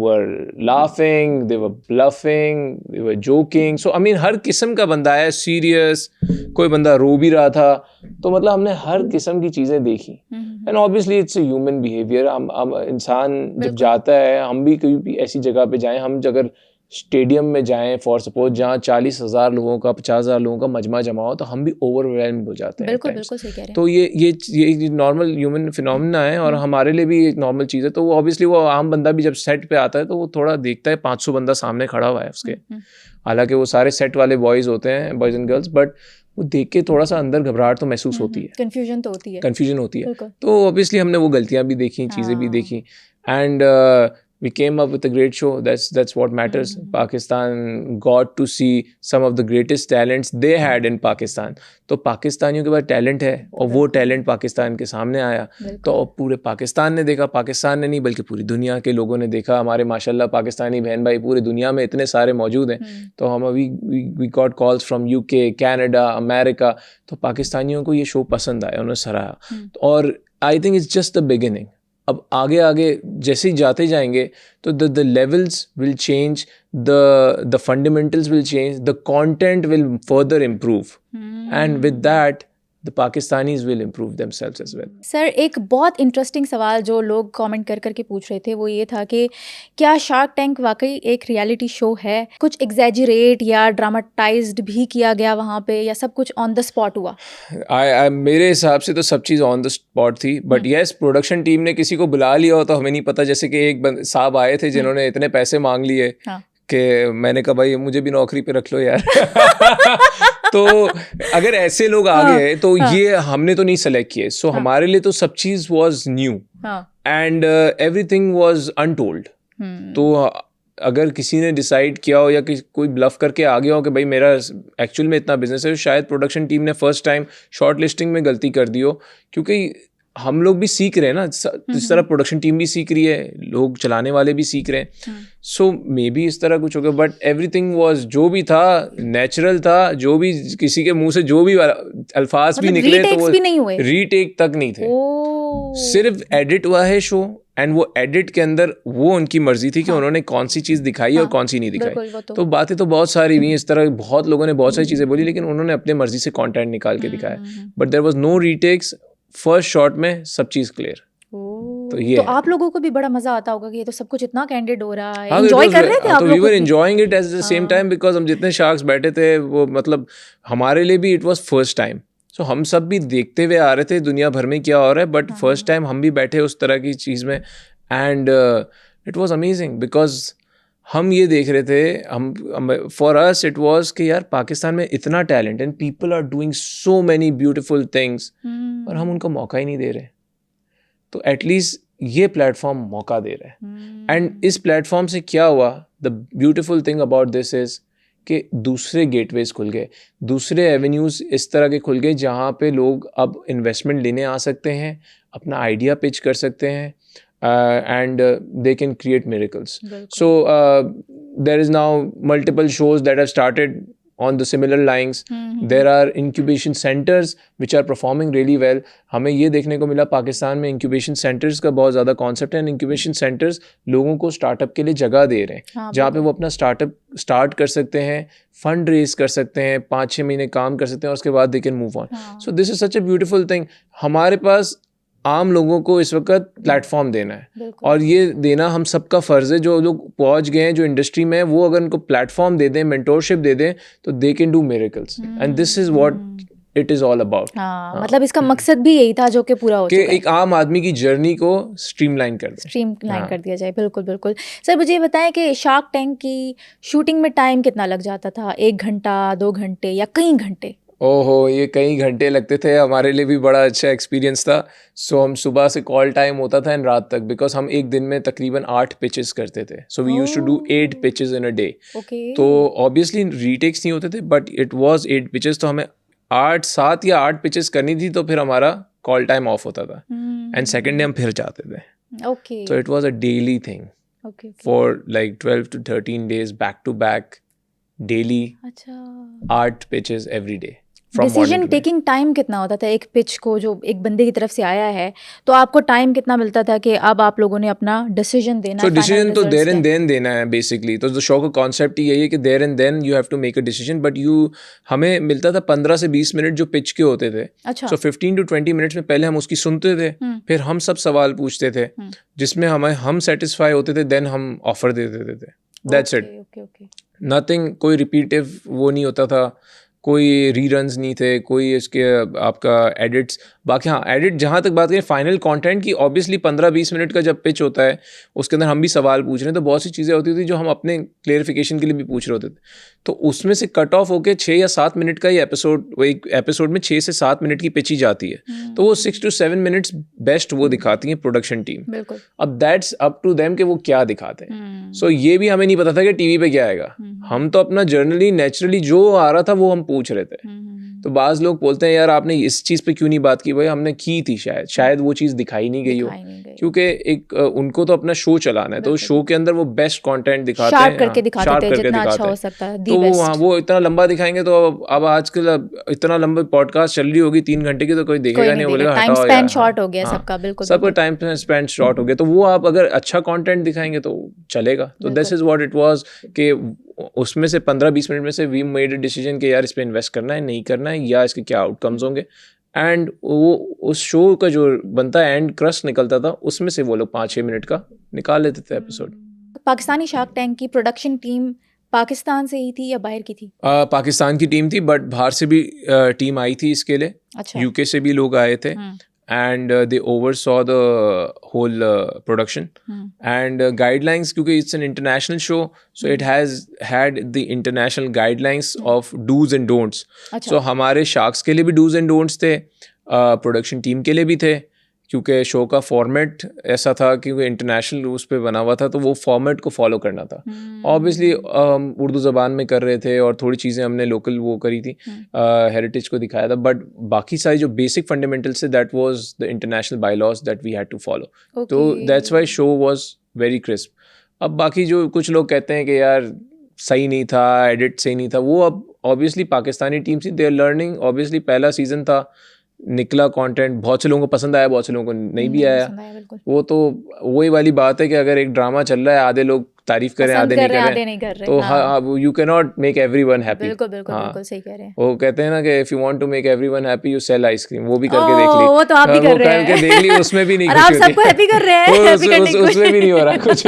were laughing, they were bluffing, they were joking. So I mean हर किस्म का बंदा है, serious, कोई बंदा रो भी रहा था। तो मतलब हमने हर किस्म की चीज़ें देखी। And obviously it's a human behavior. हम इंसान जब जाता है, हम भी कभी भी ऐसी जगह पे जाएं, हम अगर स्टेडियम में जाएं फॉर सपोज, जहाँ 40,000 लोगों का 50,000 लोगों का मजमा जमा हो, तो हम भी ओवरवेल्म हो जाते हैं। बिल्कुल बिल्कुल सही कह रहे हैं। तो ये नॉर्मल ह्यूमन फिनोमेना है और हमारे लिए भी एक नॉर्मल चीज़ है। तो वो ऑब्वियसली वो आम बंदा भी जब सेट पे आता है तो वो थोड़ा देखता है 500 बंदा सामने खड़ा हुआ है उसके, हालांकि वो सारे सेट वाले बॉयज़ होते हैं, बॉयज़ एंड गर्ल्स, बट वो देख के थोड़ा सा अंदर घबराहट तो महसूस होती है, कंफ्यूजन होती है। तो ऑब्वियसली हमने वो गलतियां भी देखी, चीज़ें भी देखी, and we came up with a great show. That's what matters. Pakistan got to see some of the greatest talents they had in Pakistan. तो पाकिस्तानियों के पास टैलेंट है और वो टैलेंट पाकिस्तान के सामने आया, तो पूरे पाकिस्तान ने देखा, पाकिस्तान ने नहीं बल्कि पूरी दुनिया के लोगों ने देखा। हमारे माशाल्लाह पाकिस्तानी बहन भाई पूरी दुनिया में इतने सारे मौजूद हैं, तो हम we got calls from UK, Canada, America, तो पाकिस्तानियों को ये शो पसंद आया, उन्होंने सराहा। और आई think it's just the beginning. अब आगे आगे जैसे ही जाते जाएंगे तो the levels will change, the fundamentals will change, the content will further improve, and with that the Pakistanis will improve themselves as well. Sir एक बहुत इंटरेस्टिंग सवाल जो लोग कमेंट कर करके पूछ रहे थे वो ये था कि क्या शार्क टैंक वाकई एक रियलिटी शो है? कुछ एग्जैजरेट या ड्रामाटाइज्ड भी किया गया वहाँ पे, या सब कुछ ऑन द स्पॉट हुआ? मेरे हिसाब से तो सब चीज़ ऑन द स्पॉट थी, बट येस प्रोडक्शन टीम ने किसी को बुला लिया हो तो हमें नहीं पता। जैसे कि एक साहब आए थे जिन्होंने इतने पैसे मांग लिए कि मैंने कहा भाई मुझे भी नौकरी पे रख लो यार। तो अगर ऐसे लोग आ गए तो ये हमने तो नहीं सेलेक्ट किए, सो हमारे लिए तो सब चीज़ was new and everything was untold. तो अगर किसी ने डिसाइड किया हो या कोई ब्लफ करके आ गया हो कि भाई मेरा एक्चुअल में इतना बिजनेस है, शायद प्रोडक्शन टीम ने फर्स्ट टाइम शॉर्ट लिस्टिंग में गलती कर दी हो, क्योंकि हम लोग भी सीख रहे हैं ना, जिस तरह प्रोडक्शन टीम भी सीख रही है, लोग चलाने वाले भी सीख रहे हैं, सो मे बी इस तरह कुछ हो गया। बट एवरीथिंग वाज, जो भी था नेचुरल था, जो भी किसी के मुंह से जो भी अल्फाज भी निकले तो वो रीटेक तक नहीं थे, सिर्फ एडिट हुआ है शो, एंड वो एडिट के अंदर वो उनकी मर्जी थी कि उन्होंने कौन सी चीज़ दिखाई और कौन सी नहीं दिखाई। तो बातें तो बहुत सारी हुई इस तरह, बहुत लोगों ने बहुत सारी चीज़ें बोली, लेकिन उन्होंने अपने मर्जी से कंटेंट निकाल के दिखाया, but there was no retakes. First shot में सब चीज़ क्लियर। तो ये तो आप लोगों को भी बड़ा मजा आता होगा कि ये तो सब कुछ इतना कैंडिड हो रहा है, एंजॉय कर रहे थे आप लोग? We were enjoying it at the same time, because हम जितने शार्क्स बैठे थे वो, मतलब हमारे लिए भी इट वाज फर्स्ट टाइम, सो हम सब भी देखते हुए आ रहे थे दुनिया भर में क्या हो रहा है, बट फर्स्ट टाइम हम भी बैठे उस तरह की चीज़ में, and it was amazing because हम ये देख रहे थे, हम फॉर अस इट वाज कि यार पाकिस्तान में इतना talent and people are doing so many beautiful things, और हम उनको मौका ही नहीं दे रहे। तो एटलीस्ट ये प्लेटफॉर्म मौका दे रहा है, एंड इस प्लेटफॉर्म से क्या हुआ, the beautiful thing about this is कि दूसरे गेटवेज खुल गए, दूसरे एवेन्यूज़ इस तरह के खुल गए जहाँ पे लोग अब इन्वेस्टमेंट लेने आ सकते हैं, अपना आइडिया पिच कर सकते हैं, and they can create miracles. So there is now multiple shows that have started on the similar lines. There are incubation centers which are performing really well. हमें ये देखने को मिला पाकिस्तान में incubation centers का बहुत ज़्यादा concept है, and incubation centers लोगों को startup के लिए जगह दे रहे हैं, जहाँ पे वो अपना startup start कर सकते हैं, fund raise कर सकते हैं, 5-6 महीने काम कर सकते हैं, और उसके बाद they can move on. So this is such a beautiful thing. हमारे पास आम लोगों को इस वक्त प्लेटफॉर्म देना है, और ये देना हम सबका फ़र्ज़ है। जो लोग पहुंच गए हैं, जो इंडस्ट्री में, वो अगर उनको प्लेटफॉर्म दे दें, मेंटोरशिप दे दें, तो they can do miracles, and this is what it is all about. मतलब इसका मकसद भी यही था जो कि पूरा हो चुका है, एक आम आदमी की जर्नी को स्ट्रीमलाइन कर दिया जाए। बिल्कुल बिल्कुल। सर मुझे बताएं कि शार्क टैंक की शूटिंग में टाइम कितना लग जाता था? 1 घंटा, 2 घंटे, या कई घंटे? ओहो, ये कई घंटे लगते थे। हमारे लिए भी बड़ा अच्छा एक्सपीरियंस था। सो हम सुबह से कॉल टाइम होता था एंड रात तक, बिकॉज हम एक दिन में तकरीबन 8 पिचेस करते थे। So we used to do 8 pitches in a day. तो ऑब्वियसली रीटेक्स नहीं होते थे, बट इट वाज 8 पिचेस, तो हमें 7 या 8 पिचेस करनी थी, तो फिर हमारा कॉल टाइम ऑफ होता था, एंड सेकेंड डे हम फिर जाते थे। तो it was a daily thing for like 12 to 13 days back to back, daily 8 pitches every day. Decision taking time कितना होता था एक पिच को, जो एक बंदे की तरफ से आया है, तो आपको टाइम कितना मिलता था कि अब आप लोगों ने अपना डिसीजन देना? तो डिसीजन तो देयर एंड देन देना है बेसिकली। तो शो का कॉन्सेप्ट ही यही है कि there and then you have to make a decision, but हमें मिलता था 15 से 20 मिनट जो पिच के होते थे। सो 15 to 20 मिनट्स में पहले हम उसकी सुनते थे, फिर हम सब सवाल पूछते थे, जिसमें हम सेटिस्फाई होते थे, देन हम ऑफर दे देते थे। That's it, okay. नथिंग, कोई रिपीटिव वो नहीं होता था, कोई रीरन्स नहीं थे, कोई इसके आपका एडिट्स। बाकी हाँ, एडिट जहाँ तक बात करें फाइनल कंटेंट की, ऑब्वियसली 15-20 मिनट का जब पिच होता है उसके अंदर हम भी सवाल पूछ रहे हैं, तो बहुत सी चीज़ें होती थी जो हम अपने क्लेरिफिकेशन के लिए भी पूछ रहे होते थे, तो उसमें से कट ऑफ होकर 6 या 7 मिनट का ही एपिसोड, वो एक एपिसोड में 6 से 7 मिनट की पिच ही जाती है, तो वो 6 to 7 मिनट्स बेस्ट वो दिखाती है प्रोडक्शन टीम। बिल्कुल। अब दैट्स अप टू देम कि वो क्या दिखाते हैं। सो ये भी हमें नहीं पता था कि टीवी पे क्या आएगा, हम तो अपना जर्नली नेचुरली जो आ रहा था वो हम पूछ रहे थे। तो बाज़ लोग बोलते हैं यार आपने इस चीज़ पे क्यों नहीं बात की, भाई हमने की थी, शायद वो चीज़ दिखाई नहीं गई हो, क्योंकि एक उनको तो अपना शो चलाना है, तो शो के अंदर वो बेस्ट कंटेंट दिखाते हैं, शार्प करके दिखाते हैं जितना अच्छा हो सकता है, तो हाँ वो इतना लंबा दिखाएंगे, तो अब आजकल इतना लंबा पॉडकास्ट चल रही होगी 3 घंटे की, तो कोई देखेगा नहीं, बोलेगा टाइम हटाओ स्पेन यार। शॉर्ट हो गया सबका, बिल्कुल सबका टाइम स्पेंड शॉर्ट हो गया, तो वो आप अगर अच्छा कंटेंट दिखाएंगे तो चलेगा। तो this is what it was कि उसमें से 15-20 मिनट में से वी मेड अ डिसीजन कि यार इस पे इन्वेस्ट करना है, नहीं करना है, या इसके क्या आउटकम्स होंगे, एंड वो उस शो का जो बनता है एंड क्रस्ट निकलता था, उसमें से वो लोग 5-6 मिनट का निकाल लेते थे एपिसोड। पाकिस्तानी शार्क टैंक की प्रोडक्शन टीम पाकिस्तान से ही थी या बाहर की थी? पाकिस्तान की टीम थी, बट बाहर से भी टीम आई थी इसके लिए। अच्छा। यूके से भी लोग आए थे, and they oversaw the whole production and guidelines, क्योंकि it's an international show, so it has had the international guidelines of do's and don'ts. So हमारे sharks के लिए भी do's and don'ts थे, production team के लिए भी थे, क्योंकि शो का फॉर्मेट ऐसा था, क्योंकि इंटरनेशनल उस पर बना हुआ था, तो वो फॉर्मेट को फॉलो करना था। ऑब्वियसली उर्दू ज़बान में कर रहे थे और थोड़ी चीज़ें हमने लोकल वो करी थी, हेरिटेज को दिखाया था, बट बाकी सारी जो बेसिक फंडामेंटल्स थे that was the international bylaws that we had to follow, तो that's why show was very crisp. अब बाकी जो कुछ लोग कहते हैं कि यार सही नहीं था, एडिट सही नहीं था, वो अब ऑब्वियसली पाकिस्तानी टीम थी, दे आर लर्निंग। ऑब्वियसली पहला सीज़न था, निकला कंटेंट, बहुत से लोगों को पसंद आया, बहुत से लोगों को नहीं भी आया। वो तो वही वाली बात है कि अगर एक ड्रामा चल रहा है, आधे लोग तारीफ करें, आधे नहीं कर रहे, तो हाँ you can not make everyone happy. बिल्कुल सही कह रहे हैं। वो कहते हैं ना कि if you want to make everyone happy you sell ice cream, वो भी करके देख ली, वो तो आप भी कर रहे हैं, करके देख ली, उसमें भी नहीं कुछ होती, आप सबको हैप्पी कर रहे हैं, उसमें भी नहीं हो रहा कुछ।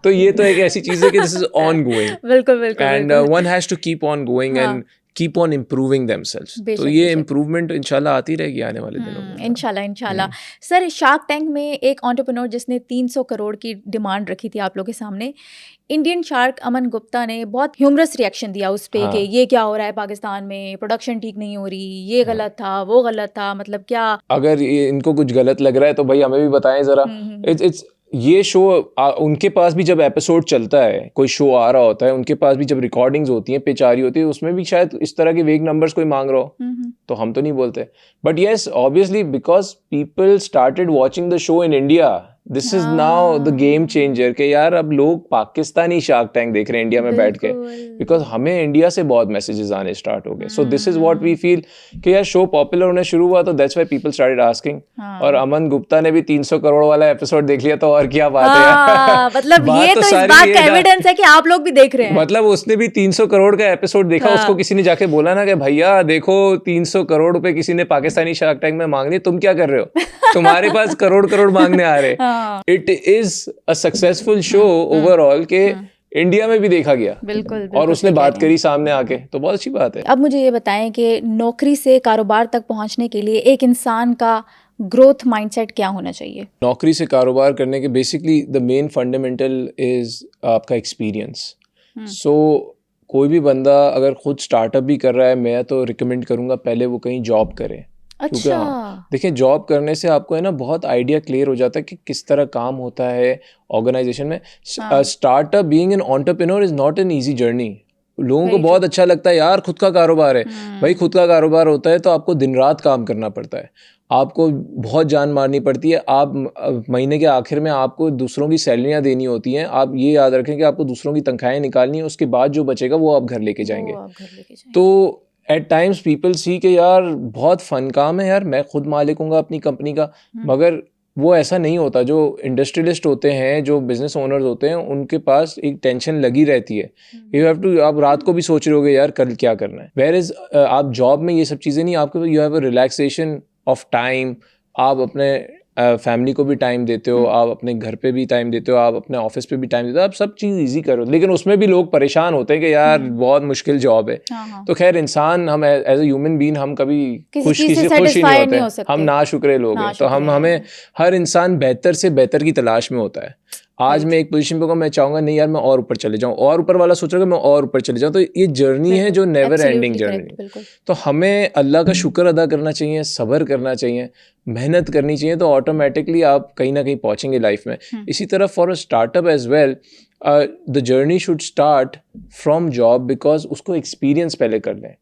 तो ये तो एक ऐसी चीज है कि दिस इज ऑन गोइंग, बिल्कुल and one has to keep on going and keep on improving themselves. तो ये इम्प्रूवमेंट इंशाल्लाह आती रहेगी आने वाले दिनों में, इंशाल्लाह। सर, शार्क टैंक में एक एंटरप्रेन्योर जिसने 300 करोड़ की डिमांड रखी थी आप लोगों के सामने, इंडियन शार्क अमन गुप्ता ने बहुत ह्यूमरस रिएक्शन दिया उस पे कि ये क्या हो रहा है पाकिस्तान में, प्रोडक्शन ठीक नहीं हो रही, ये गलत था, वो गलत था, मतलब क्या। अगर इनको कुछ गलत लग रहा है तो भाई हमें भी बताएं जरा। इट्स ये शो उनके पास भी जब एपिसोड चलता है, कोई शो आ रहा होता है, उनके पास भी जब रिकॉर्डिंग्स होती हैं, पिच आ रही होती है, उसमें भी शायद इस तरह के वेग नंबर्स कोई मांग रहा हो, तो हम तो नहीं बोलते, but yes obviously because people started watching the show in India, this is now the game changer के यार अब लोग पाकिस्तानी शार्क टैंक देख रहे हैं इंडिया में बैठ के, बिकॉज हमें इंडिया से बहुत मैसेजेस आने स्टार्ट हो गए। So this is what we feel कि यार शो पॉपुलर होने शुरू हुआ तो that's why people started asking. और अमन गुप्ता ने भी 300 करोड़ वाला एपिसोड देख लिया, तो और क्या बात है। मतलब ये तो इस बात का एविडेंस है कि आप लोग भी देख रहे हैं। मतलब उसने भी 300 करोड़ का एपिसोड देखा, उसको किसी ने जाके बोला ना कि भैया देखो 300 करोड़ रुपए किसी ने पाकिस्तानी शार्क टैंक में मांगनी, तुम क्या कर रहे हो, तुम्हारे पास करोड़ मांगने आ रहे। It is a successful show overall के इंडिया में भी देखा गया, बिल्कुल और उसने बात करी सामने आके, तो बहुत अच्छी बात है। अब मुझे ये बताएं कि नौकरी से कारोबार तक पहुंचने के लिए एक इंसान का ग्रोथ माइंडसेट क्या होना चाहिए? नौकरी से कारोबार करने के basically the main fundamental is आपका एक्सपीरियंस। सो कोई भी बंदा अगर खुद स्टार्टअप भी कर रहा है, मैं तो रिकमेंड करूंगा पहले वो कहीं जॉब करे। अच्छा, देखिए जॉब करने से आपको है ना बहुत आइडिया क्लियर हो जाता है कि किस तरह काम होता है ऑर्गेनाइजेशन में। Startup being an entrepreneur is not an easy journey. लोगों को बहुत अच्छा लगता है यार खुद का कारोबार है, भाई खुद का कारोबार होता है तो आपको दिन रात काम करना पड़ता है, आपको बहुत जान मारनी पड़ती है, आप महीने के आखिर में आपको दूसरों की सैलरियां देनी होती हैं, आप ये याद रखें कि आपको दूसरों की तनख्वाहें निकालनी है, उसके बाद जो बचेगा वो आप घर लेके जाएंगे। तो एट टाइम्स पीपल सी के यार बहुत फन काम है यार, मैं खुद मालिक हूँगा अपनी कंपनी का, मगर वो ऐसा नहीं होता। जो इंडस्ट्रियलिस्ट होते हैं, जो बिजनेस ओनर्स होते हैं, उनके पास एक टेंशन लगी रहती है। यू हैव टू, आप रात को भी सोच रहे होगे यार कल क्या करना है, वेयर इज आप जॉब में ये सब चीज़ें नहीं, आपके you have a relaxation of time, आप अपने फैमिली को भी टाइम देते हो, आप अपने घर पे भी टाइम देते हो, आप अपने ऑफिस पे भी टाइम देते हो, आप सब चीज़ ईजी करो। लेकिन उसमें भी लोग परेशान होते हैं कि यार बहुत मुश्किल जॉब है। तो खैर इंसान, हम एज ए ह्यूमन बीइंग हम कभी खुश ही नहीं होते, हम नाशुक्रे लोग हैं। तो हमें हर इंसान बेहतर से बेहतर की तलाश में होता है। आज मैं एक पोजीशन पे हूँ, मैं चाहूंगा नहीं यार मैं और ऊपर चले जाऊँ, और ऊपर वाला सोच रहा है मैं और ऊपर चले जाऊँ। तो ये जर्नी है जो नेवर एंडिंग जर्नी। तो हमें अल्लाह का शुक्र अदा करना चाहिए, सब्र करना चाहिए, मेहनत करनी चाहिए, तो ऑटोमेटिकली आप कहीं ना कहीं पहुंचेंगे लाइफ में। इसी तरह for a startup as well, the journey should start from job, because उसको एक्सपीरियंस पहले कर लें,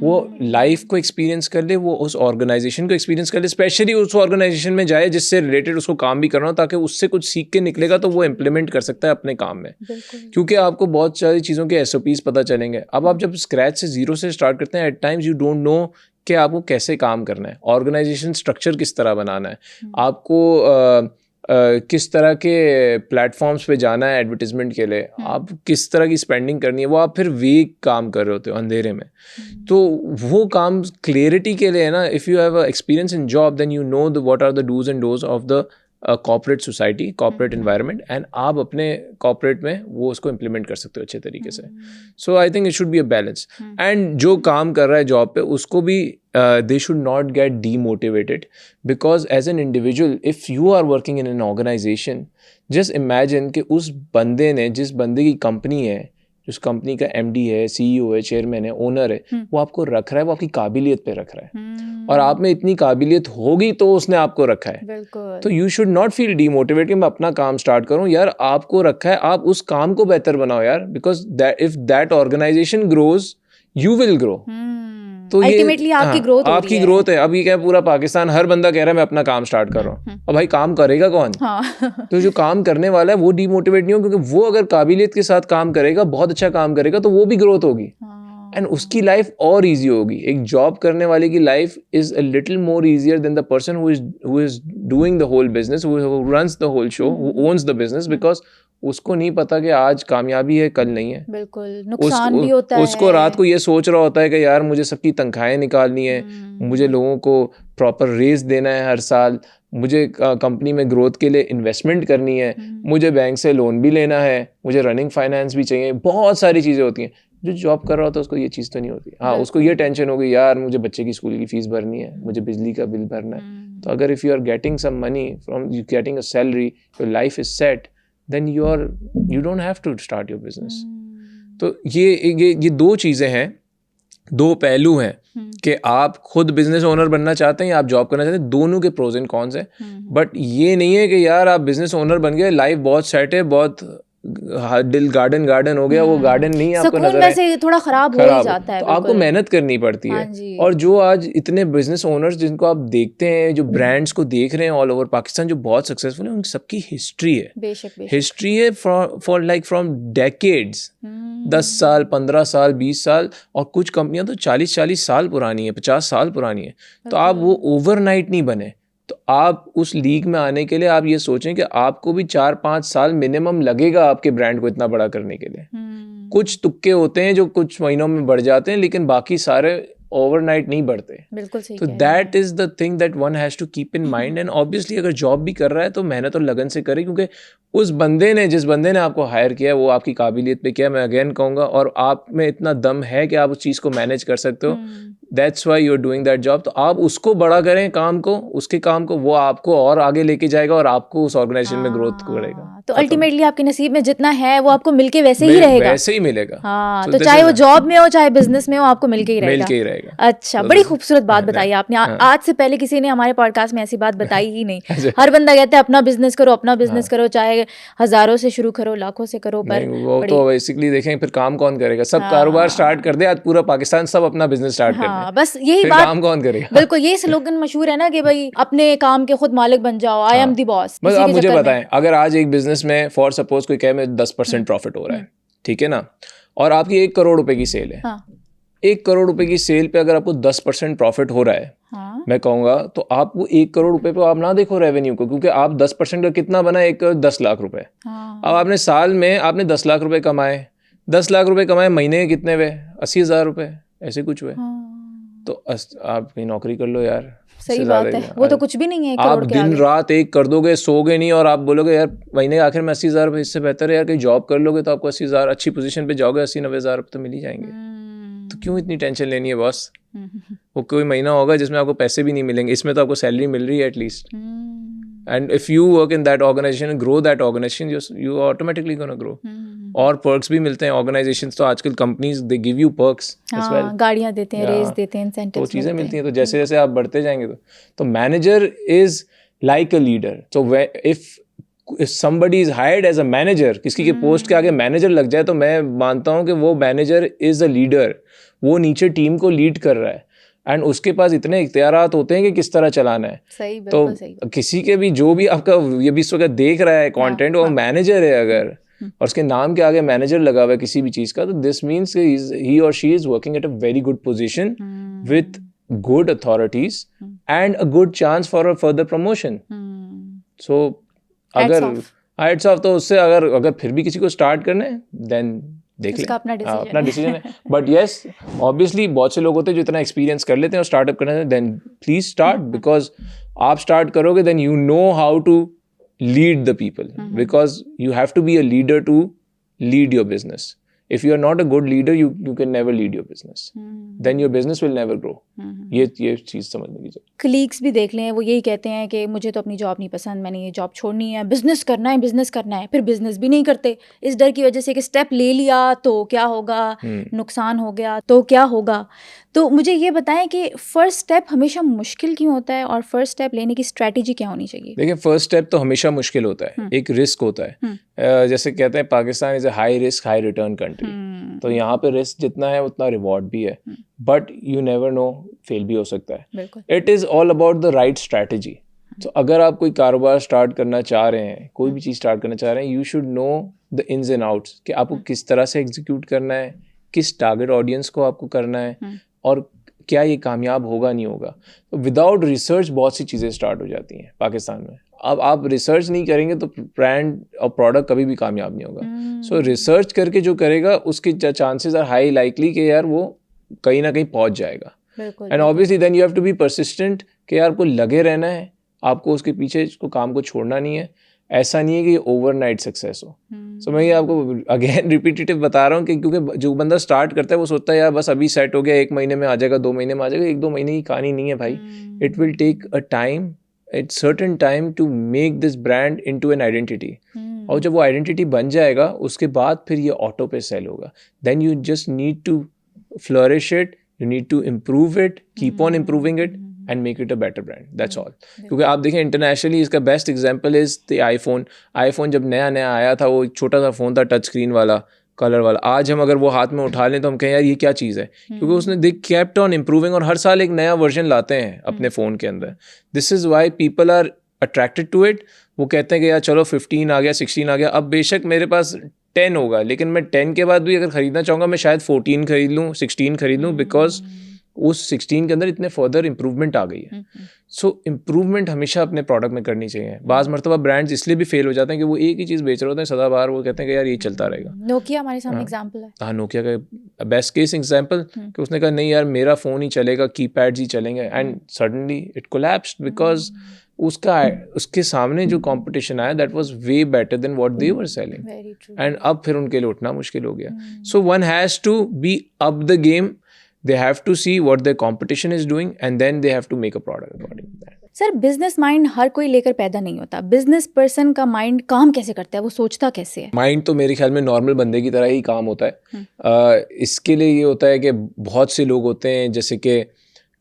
वो लाइफ को एक्सपीरियंस कर ले, वो उस ऑर्गेनाइजेशन को एक्सपीरियंस कर ले, स्पेशली उस ऑर्गेनाइजेशन में जाए जिससे रिलेटेड उसको काम भी करना हो, ताकि उससे कुछ सीख के निकलेगा तो वो इम्प्लीमेंट कर सकता है अपने काम में। क्योंकि आपको बहुत सारी चीज़ों के SOPs पता चलेंगे। अब आप जब स्क्रैच से जीरो से स्टार्ट करते हैं, at times you don't know कि आपको कैसे काम करना है, ऑर्गेनाइजेशन स्ट्रक्चर किस तरह बनाना है, आपको किस तरह के प्लेटफॉर्म्स पे जाना है एडवर्टीजमेंट के लिए, आप किस तरह की स्पेंडिंग करनी है, वो आप फिर वीक काम कर रहे होते हो अंधेरे में। तो वो काम क्लियरिटी के लिए है ना। If you have experience in job, then you know the what are the dos and don'ts of the corporate society, corporate environment, and आप अपने कॉर्पोरेट में वो उसको इम्प्लीमेंट कर सकते हो अच्छे तरीके से। So I think it should be a balance. And जो काम कर रहा है जॉब पे, उसको भी they should not get demotivated, because as an individual, if you are working in an organization, just imagine कि उस बंदे ने, जिस बंदे की कंपनी है, जिस कंपनी का MD है, CEO है, चेयरमैन है, ओनर है, वो आपको रख रहा है, वो आपकी काबिलियत पे रख रहा है, और आप में इतनी काबिलियत होगी तो उसने आपको रखा है। तो you should not feel demotivate कि मैं अपना काम स्टार्ट करूं। यार आपको रखा है, आप उस काम को बेहतर बनाओ यार, because if that organisation grows, you will grow. तो अल्टीमेटली आपकी ग्रोथ, आपकी ग्रोथ है। अब ये क्या पूरा पाकिस्तान, हर बंदा कह रहा है मैं अपना काम स्टार्ट कर रहा हूँ, अब भाई काम करेगा कौन? तो जो काम करने वाला है वो डीमोटिवेट नहीं हो, क्योंकि वो अगर काबिलियत के साथ काम करेगा, बहुत अच्छा काम करेगा, तो वो भी ग्रोथ होगी एंड उसकी लाइफ और इजी होगी। एक जॉब करने वाले की life is a little more easier than the person who is doing the whole business, who runs the whole show, who owns the business, because उसको नहीं पता कि आज कामयाबी है, कल नहीं है। बिल्कुल, नुकसान भी होता है। उसको रात को ये सोच रहा होता है कि यार मुझे सबकी तनख्वाहें निकालनी है, मुझे लोगों को प्रॉपर रेज देना है हर साल, मुझे कंपनी में ग्रोथ के लिए इन्वेस्टमेंट करनी है, मुझे बैंक से लोन भी लेना है, मुझे रनिंग फाइनेंस भी चाहिए, बहुत सारी चीज़ें होती हैं। जो जॉब कर रहा होता है उसको ये चीज़ तो नहीं होती। हाँ, उसको ये टेंशन होगी यार मुझे बच्चे की स्कूल की फीस भरनी है, मुझे बिजली का बिल भरना है। तो अगर if you are getting some money from, you getting a salary, your life is set, then you don't have to start your business। तो ये दो चीज़ें हैं, दो पहलू हैं कि आप खुद बिजनेस ओनर बनना चाहते हैं या आप जॉब करना चाहते हैं, दोनों के प्रोज एंड कॉन्स हैं। बट ये नहीं है कि यार आप बिजनेस ओनर बन गए, लाइफ बहुत सेट है, बहुत दिल गार्डन हो गया, वो गार्डन नहीं है, आपको नजर वैसे थोड़ा खराब हो ही जाता है। तो आपको मेहनत करनी पड़ती है। और जो आज इतने बिजनेस ओनर्स जिनको आप देखते हैं, जो ब्रांड्स को देख रहे हैं ऑल ओवर पाकिस्तान, जो बहुत सक्सेसफुल है, उनकी सबकी हिस्ट्री है, बेशक हिस्ट्री है फॉर लाइक फ्रॉम डेकेड्स, 10 साल, 15 साल, 20 साल, और कुछ कंपनियां तो 40 साल पुरानी है, 50 साल पुरानी है। तो आप वो ओवरनाइट नहीं बने। तो आप उस लीग में आने के लिए आप ये सोचें कि आपको भी 4-5 साल मिनिमम लगेगा आपके ब्रांड को इतना बड़ा करने के लिए। कुछ तुक्के होते हैं जो कुछ महीनों में बढ़ जाते हैं, लेकिन बाकी सारे ओवरनाइट नहीं बढ़ते। बिल्कुल सही। तो that is the thing that one has to keep in mind. And obviously अगर जॉब भी कर रहा है तो मेहनत और लगन से करे, क्योंकि उस बंदे ने, जिस बंदे ने आपको हायर किया है, वो आपकी काबिलियत पे किया, मैं अगेन कहूँगा, और आप में इतना दम है कि आप उस चीज़ को मैनेज कर सकते हो। That's why you are doing that job. तो आप उसको बड़ा करें, काम को, उसके काम को, वो आपको और आगे लेके जाएगा और आपको उस ऑर्गेनाइजेशन में ग्रोथ करेगा। तो अल्टीमेटली आपके नसीब में जितना है वो आपको मिलके वैसे ही रहेगा, वैसे ही मिलेगा। हाँ, तो चाहे वो जॉब में हो चाहे बिजनेस में हो, आपको मिलके ही रहेगा। अच्छा, बड़ी खूबसूरत बात बताई आपने। आज से पहले किसी ने हमारे पॉडकास्ट में ऐसी बात बताई ही नहीं। हर बंदा कहता है अपना बिजनेस करो, अपना बिजनेस करो, चाहे हजारों से शुरू करो, लाखों से करो, पर वो तो बेसिकली देखें फिर काम कौन करेगा। सब कारोबार स्टार्ट कर दे, आज पूरा पाकिस्तान सब अपना बिजनेस स्टार्ट कर दे, बस यही बात, काम कौन करेगा। बिल्कुल, ये स्लोगन मशहूर है ना कि भाई अपने काम के खुद मालिक बन जाओ, आई एम द बॉस। बस आप मुझे बताएं, अगर आज एक बिजनेस में फॉर सपोज कोई कहे में 10% प्रॉफिट हो रहा है, ठीक है ना, और आपकी 1 करोड़ रुपए की सेल है, 1 करोड़ रुपए की सेल पे अगर आपको 10% प्रॉफिट हो रहा है, मैं कहूँगा तो आप वो 1 करोड़ रुपए पे आप ना देखो रेवेन्यू को, क्योंकि आप 10% का कितना बना, 1 करोड़ 10 लाख रुपए। अब आपने साल में आपने 10 लाख रुपए कमाए, 10 लाख रुपए कमाए, महीने के कितने हुए, 80,000 रुपए, ऐसे कुछ हुए। तो आप कहीं नौकरी कर लो यार, सही बात है, वो तो कुछ भी नहीं है 1 करोड़ आप के दिन आगे। रात एक कर दोगे, सोगे नहीं और आप बोलोगे यार महीने के आखिर में 80,000, इससे बेहतर है यार कहीं जॉब कर लोगे तो आपको 80,000 अच्छी पोजीशन पे जाओगे, 80-90,000 तो मिल ही जाएंगे। तो क्यों इतनी टेंशन लेनी है बॉस? वो कोई महीना होगा जिसमें आपको पैसे भी नहीं मिलेंगे, इसमें तो आपको सैलरी मिल रही है at least. And if you work in that organisation and grow that organisation, you automatically gonna grow. और पर्क्स भी मिलते हैं ऑर्गेनाइजेशंस, तो आजकल companies they give you perks as well, गाड़ियां देते हैं, रेस देते हैं, तो इंसेंटिव्स चीज़ें मिलती हैं। तो जैसे जैसे आप बढ़ते जाएंगे तो manager is like a leader. तो if somebody is hired as a manager, किसी के पोस्ट के आगे मैनेजर लग जाए तो मैं मानता हूँ कि वो मैनेजर इज अ लीडर, वो नीचे टीम को लीड कर रहा है एंड उसके पास इतने इख्तियारात होते हैं कि किस तरह चलाना है। सही, तो सही। किसी के भी जो भी आपका ये भी इस वक्त देख रहा है कंटेंट, वो मैनेजर है अगर और उसके नाम के आगे मैनेजर लगा हुआ है किसी भी चीज़ का, तो दिस मीन्स ही और she is working at a very good position with good authorities and a good chance for a further promotion. So अगर हाइट्स ऑफ, तो उससे अगर फिर भी किसी को स्टार्ट करना है देन देख लें, अपना डिसीजन है। बट येस ऑब्वियसली बहुत से लोग होते हैं जो इतना एक्सपीरियंस कर लेते हैं और स्टार्टअप करना है, देन प्लीज स्टार्ट, बिकॉज आप स्टार्ट करोगे then you know how to lead the people, because you have to be a leader to lead your business. If you are not a good leader, you can never lead your business. Then your business will never grow. ये चीज़ समझने की जरूरत। Colleagues भी देख लें, वो यही कहते हैं कि मुझे तो अपनी जॉब नहीं पसंद, मैंने ये जॉब छोड़नी है, बिजनेस करना है, बिजनेस करना है, फिर बिजनेस भी नहीं करते इस डर की वजह से कि स्टेप ले लिया तो क्या होगा, नुकसान हो गया तो क्या होगा। तो मुझे ये बताएं कि फर्स्ट स्टेप हमेशा मुश्किल क्यों होता है और फर्स्ट स्टेप लेने की स्ट्रैटेजी क्या होनी चाहिए? देखिए फर्स्ट स्टेप तो हमेशा मुश्किल होता है, एक रिस्क होता है। जैसे कहते हैं Pakistan is a high risk high return country, तो यहाँ पे रिस्क जितना है उतना रिवॉर्ड भी है, but you never know, fail भी हो सकता है। It is all about the right strategy. तो अगर आप कोई कारोबार स्टार्ट करना चाह रहे हैं, कोई भी चीज़ स्टार्ट करना चाह रहे हैं, you should know the ins and outs कि आपको किस तरह से एग्जीक्यूट करना है, किस टारगेट ऑडियंस को आपको करना है और क्या ये कामयाब होगा नहीं होगा। तो विदाउट रिसर्च बहुत सी चीज़ें स्टार्ट हो जाती हैं पाकिस्तान में। अब आप रिसर्च नहीं करेंगे तो ब्रांड और प्रोडक्ट कभी भी कामयाब नहीं होगा। सो रिसर्च करके जो करेगा उसके चांसेस आर हाई लाइकली कि यार वो कहीं ना कहीं पहुंच जाएगा। And obviously then you have to be persistent कि यार आपको लगे रहना है, आपको उसके पीछे इसको काम को छोड़ना नहीं है। ऐसा नहीं है कि ओवरनाइट सक्सेस हो। सो मैं ये आपको अगेन रिपीटेटिव बता रहा हूँ कि क्योंकि जो बंदा स्टार्ट करता है वो सोचता है यार बस अभी सेट हो गया, 1 महीने में आ जाएगा, 2 महीने में आ जाएगा। 1-2 महीने की कहानी नहीं है भाई। It will take a time, at certain time to make this brand into an identity. और जब वो आइडेंटिटी बन जाएगा उसके बाद फिर ये ऑटो पे सेल होगा। Then you just need to flourish it, you need to improve it, keep on improving it and make it a better brand. That's all. क्योंकि आप देखें इंटरनेशनली इसका best example is the iPhone जब नया नया आया था, वो छोटा सा फ़ोन था टच स्क्रीन वाला, कलर वाला। आज हम अगर वो हाथ में उठा लें तो हम कहें यार ये क्या चीज़ है, क्योंकि उसने दे केप्ट ऑन इम्प्रूविंग और हर साल एक नया वर्जन लाते हैं अपने फ़ोन के अंदर। This is why people are attracted to it. वो कहते हैं कि यार चलो 15 आ गया, 16 आ गया, अब बेशक मेरे पास 10 होगा, लेकिन मैं 10 के बाद भी अगर ख़रीदना चाहूँगा मैं शायद 14 खरीद लूँ, 16 खरीद लूँ, बिकॉज उस 16 के अंदर इतने फर्दर इंप्रूवमेंट आ गई है। सो इम्प्रूवमेंट हमेशा अपने प्रोडक्ट में करनी चाहिए। बाज़ मरतबा ब्रांड्स इसलिए भी फेल हो जाते हैं कि वो एक ही चीज़ बेच रहे होते हैं सदाबहार, वो कहते हैं कि यार ये चलता रहेगा। नोकिया हमारे सामने एग्जांपल है। हाँ, नोकिया का बेस्ट केस एग्जांपल कि उसने कहा नहीं यार मेरा फ़ोन ही चलेगा, कीपैड्स ही चलेंगे, and suddenly it collapsed because उसके सामने जो कंपटीशन आया that was way better than what they were selling, and अब फिर उनके लिए उठना मुश्किल हो गया। So one has to be up the game, they have to see what their competition is doing and then they have to make a product according to that. Sir business mind हर कोई लेकर पैदा नहीं होता। Business person का mind काम कैसे करता है, वो सोचता कैसे है? माइंड तो मेरे ख्याल में नॉर्मल बंदे की तरह ही काम होता है। इसके लिए ये होता है कि बहुत से लोग होते हैं जैसे कि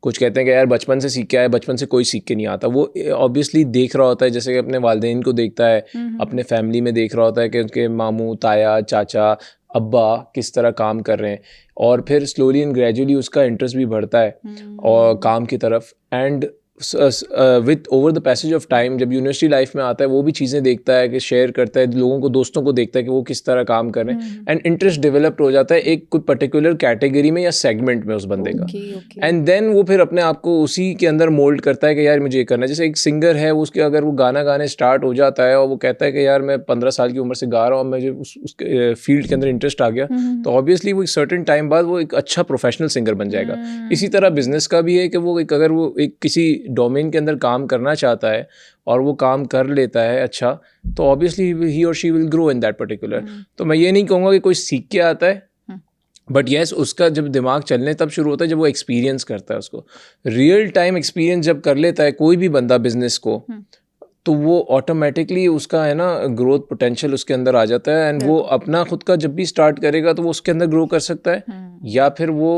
कुछ कहते हैं कि यार बचपन से सीख के आया, बचपन से कोई सीख के नहीं आता। वो ऑब्वियसली देख रहा होता है, जैसे कि अपने वालिदैन को देखता है, अपने फैमिली में देख रहा होता है कि उनके मामू, ताया, चाचा, अब्बा किस तरह काम कर रहे हैं, और फिर स्लोली एंड ग्रेजुअली उसका इंटरेस्ट भी बढ़ता है और काम की तरफ। And with over the passage of time जब यूनिवर्सिटी लाइफ में आता है वो भी चीज़ें देखता है कि शेयर करता है, लोगों को, दोस्तों को देखता है कि वो किस तरह काम कर रहे हैं, एंड इंटरेस्ट डेवलप्ड हो जाता है एक कोई पर्टिकुलर कैटेगरी में या सेगमेंट में उस बंदे का। एंड देन वो फिर अपने आप को उसी के अंदर मोल्ड करता है कि यार मुझे ये करना है। जैसे एक सिंगर है, उसके अगर वो गाना गाने स्टार्ट हो जाता है और वो कहता है कि यार मैं 15 साल की उम्र से गा रहा हूँ, मुझे उसके फील्ड के अंदर इंटरेस्ट आ गया, तो ऑब्वियसली वो एक सर्टेन टाइम बाद वो एक अच्छा प्रोफेशनल सिंगर बन जाएगा। इसी तरह बिजनेस का भी है कि वो अगर वो एक किसी डोमेन के अंदर काम करना चाहता है और वो काम कर लेता है अच्छा, तो ऑब्वियसली ही और she will grow in that particular. तो मैं ये नहीं कहूँगा कि कोई सीख के आता है, बट येस उसका जब दिमाग चलने तब शुरू होता है जब वो एक्सपीरियंस करता है उसको। रियल टाइम एक्सपीरियंस जब कर लेता है कोई भी बंदा बिजनेस को, तो वो ऑटोमेटिकली उसका है ना ग्रोथ पोटेंशियल उसके अंदर आ जाता है, एंड वो अपना खुद का जब भी स्टार्ट करेगा तो वो उसके अंदर ग्रो कर सकता है, या फिर वो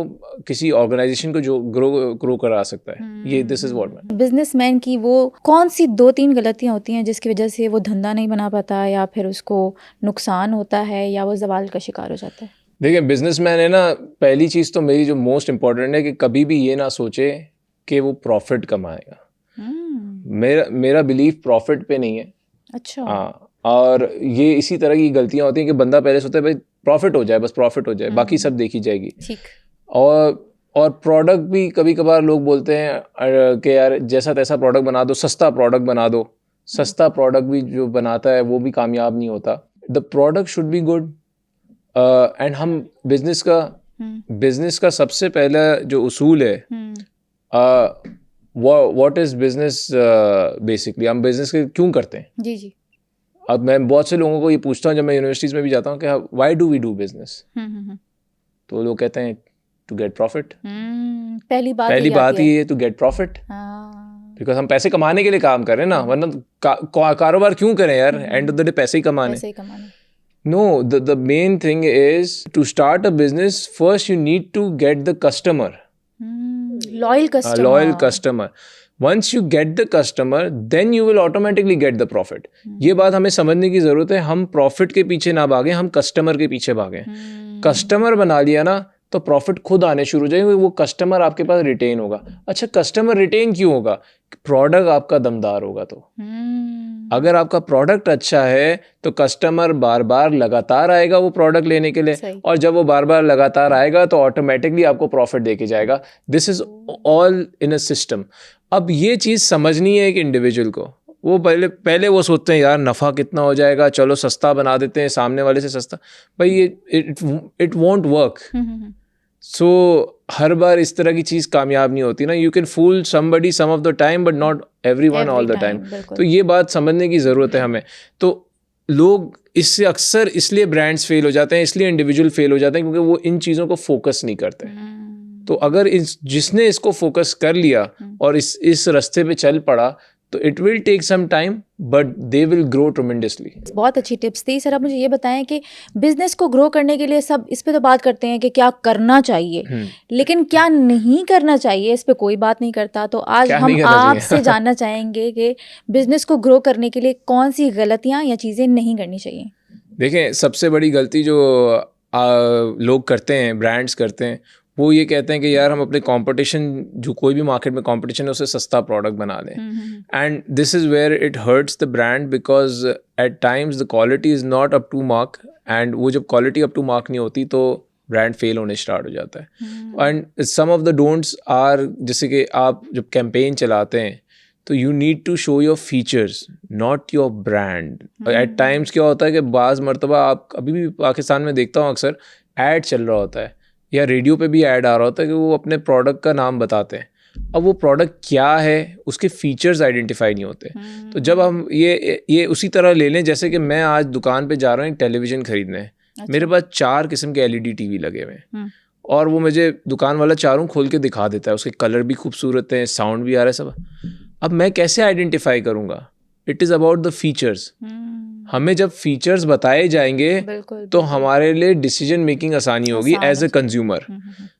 किसी ऑर्गेनाइजेशन को जो ग्रो करा सकता है। ये दिस इज व्हाट मैं। बिजनेसमैन की वो कौन सी 2-3 गलतियां होती हैं जिसकी वजह से वो धंधा नहीं बना पाता, या फिर उसको नुकसान होता है, या वो जवाल का शिकार हो जाता है? देखिए बिजनेसमैन है ना, पहली चीज़ तो मेरी जो मोस्ट इम्पोर्टेंट है कि कभी भी ये ना सोचे कि वो प्रॉफिट कमाएगा। मेरा बिलीफ प्रॉफिट पे नहीं है। अच्छा। हाँ, और ये इसी तरह की गलतियां होती हैं कि बंदा पहले सोचता है भाई प्रॉफिट हो जाए, बस प्रॉफिट हो जाए, बाकी सब देखी जाएगी। ठीक। और प्रोडक्ट भी कभी कभार लोग बोलते हैं कि यार जैसा तैसा प्रोडक्ट बना दो, सस्ता प्रोडक्ट बना दो। सस्ता प्रोडक्ट भी जो बनाता है वो भी कामयाब नहीं होता। The product should be good. And हम बिजनेस का सबसे पहला जो उसूल है, व्हाट इज बिजनेस बेसिकली, हम बिजनेस क्यों करते हैं। जी जी। अब मैं बहुत से लोगों को ये पूछता हूँ जब मैं यूनिवर्सिटीज में भी जाता हूँ कि why do we do business, तो लोग कहते हैं टू गेट प्रॉफिट। पहली बात ही है टू गेट प्रॉफिट, बिकॉज हम पैसे कमाने के लिए काम कर रहे हैं ना, वरना कारोबार क्यों करें यार, एंड ऑफ द डे पैसे ही कमाने। No, the main thing is to start a business. First, you need to get the customer. Loyal customer. Loyal customer. Once you get the customer, then you will automatically get the profit. ये बात हमें समझने की जरूरत है। हम profit के पीछे ना भागे, हम कस्टमर के पीछे भागे। कस्टमर बना लिया ना तो प्रॉफिट खुद आने शुरू हो जाएंगे, वो कस्टमर आपके पास रिटेन होगा। अच्छा, कस्टमर रिटेन क्यों होगा? प्रोडक्ट आपका दमदार होगा। तो अगर आपका प्रोडक्ट अच्छा है तो कस्टमर बार बार लगातार आएगा वो प्रोडक्ट लेने के लिए, और जब वो बार बार लगातार आएगा तो ऑटोमेटिकली आपको प्रॉफिट देके जाएगा। This is all in a system. अब ये चीज़ समझनी है एक इंडिविजुअल को। वो पहले वो सोचते हैं यार नफ़ा कितना हो जाएगा, चलो सस्ता बना देते हैं, सामने वाले से सस्ता। भाई ये इट वॉन्ट वर्क। सो हर बार इस तरह की चीज़ कामयाब नहीं होती ना। You can fool somebody some of the time but not everyone all the time. तो ये बात समझने की ज़रूरत है हमें। तो लोग इससे अक्सर इसलिए ब्रांड्स फेल हो जाते हैं, इसलिए इंडिविजुअल फेल हो जाते हैं, क्योंकि वो इन चीज़ों को फोकस नहीं करते। तो अगर जिसने इसको फोकस कर लिया और इस रास्ते पे चल पड़ा तो it will take some time but they will grow tremendously. बहुत अच्छी टिप्स थी सर। अब मुझे ये बताएं कि बिजनेस को ग्रो करने के लिए सब इस पे तो बात करते हैं कि क्या करना चाहिए, लेकिन क्या नहीं करना चाहिए इस पे कोई बात नहीं करता। तो आज हम आपसे जानना चाहेंगे कि बिजनेस को ग्रो करने के लिए कौन सी गलतियां या चीज़ें नहीं करनी चाहिए। देखें, सबसे बड़ी गलती जो लोग करते हैं, ब्रांड्स करते हैं, वो ये कहते हैं कि यार हम अपने कंपटीशन, जो कोई भी मार्केट में कंपटीशन है, उससे सस्ता प्रोडक्ट बना लें। And this is where it hurts the brand, because at times the quality is not up to mark, and वो जब क्वालिटी अप टू मार्क नहीं होती तो ब्रांड फेल होने स्टार्ट हो जाता है। And some of the don'ts are, जैसे कि आप जब कैंपेन चलाते हैं तो you need to show your features, not your brand. At times क्या होता है कि बाज़ मरतबा आप, अभी भी पाकिस्तान में देखता हूँ अक्सर ऐड चल रहा होता है या रेडियो पे भी ऐड आ रहा होता है कि वो अपने प्रोडक्ट का नाम बताते हैं। अब वो प्रोडक्ट क्या है, उसके फीचर्स आइडेंटिफाई नहीं होते। तो जब हम ये उसी तरह ले लें, जैसे कि मैं आज दुकान पे जा रहा हूँ एक टेलीविज़न खरीदने। अच्छा। मेरे पास 4 किस्म के LED TV लगे हुए हैं, और वो मुझे दुकान वाला चारों खोल के दिखा देता है। उसके कलर भी खूबसूरत हैं, साउंड भी आ रहा है, सब। अब मैं कैसे आइडेंटिफाई करूँगा? It is about the features. हमें जब फीचर्स बताए जाएंगे तो हमारे लिए डिसीजन मेकिंग आसानी होगी एज ए कंज्यूमर।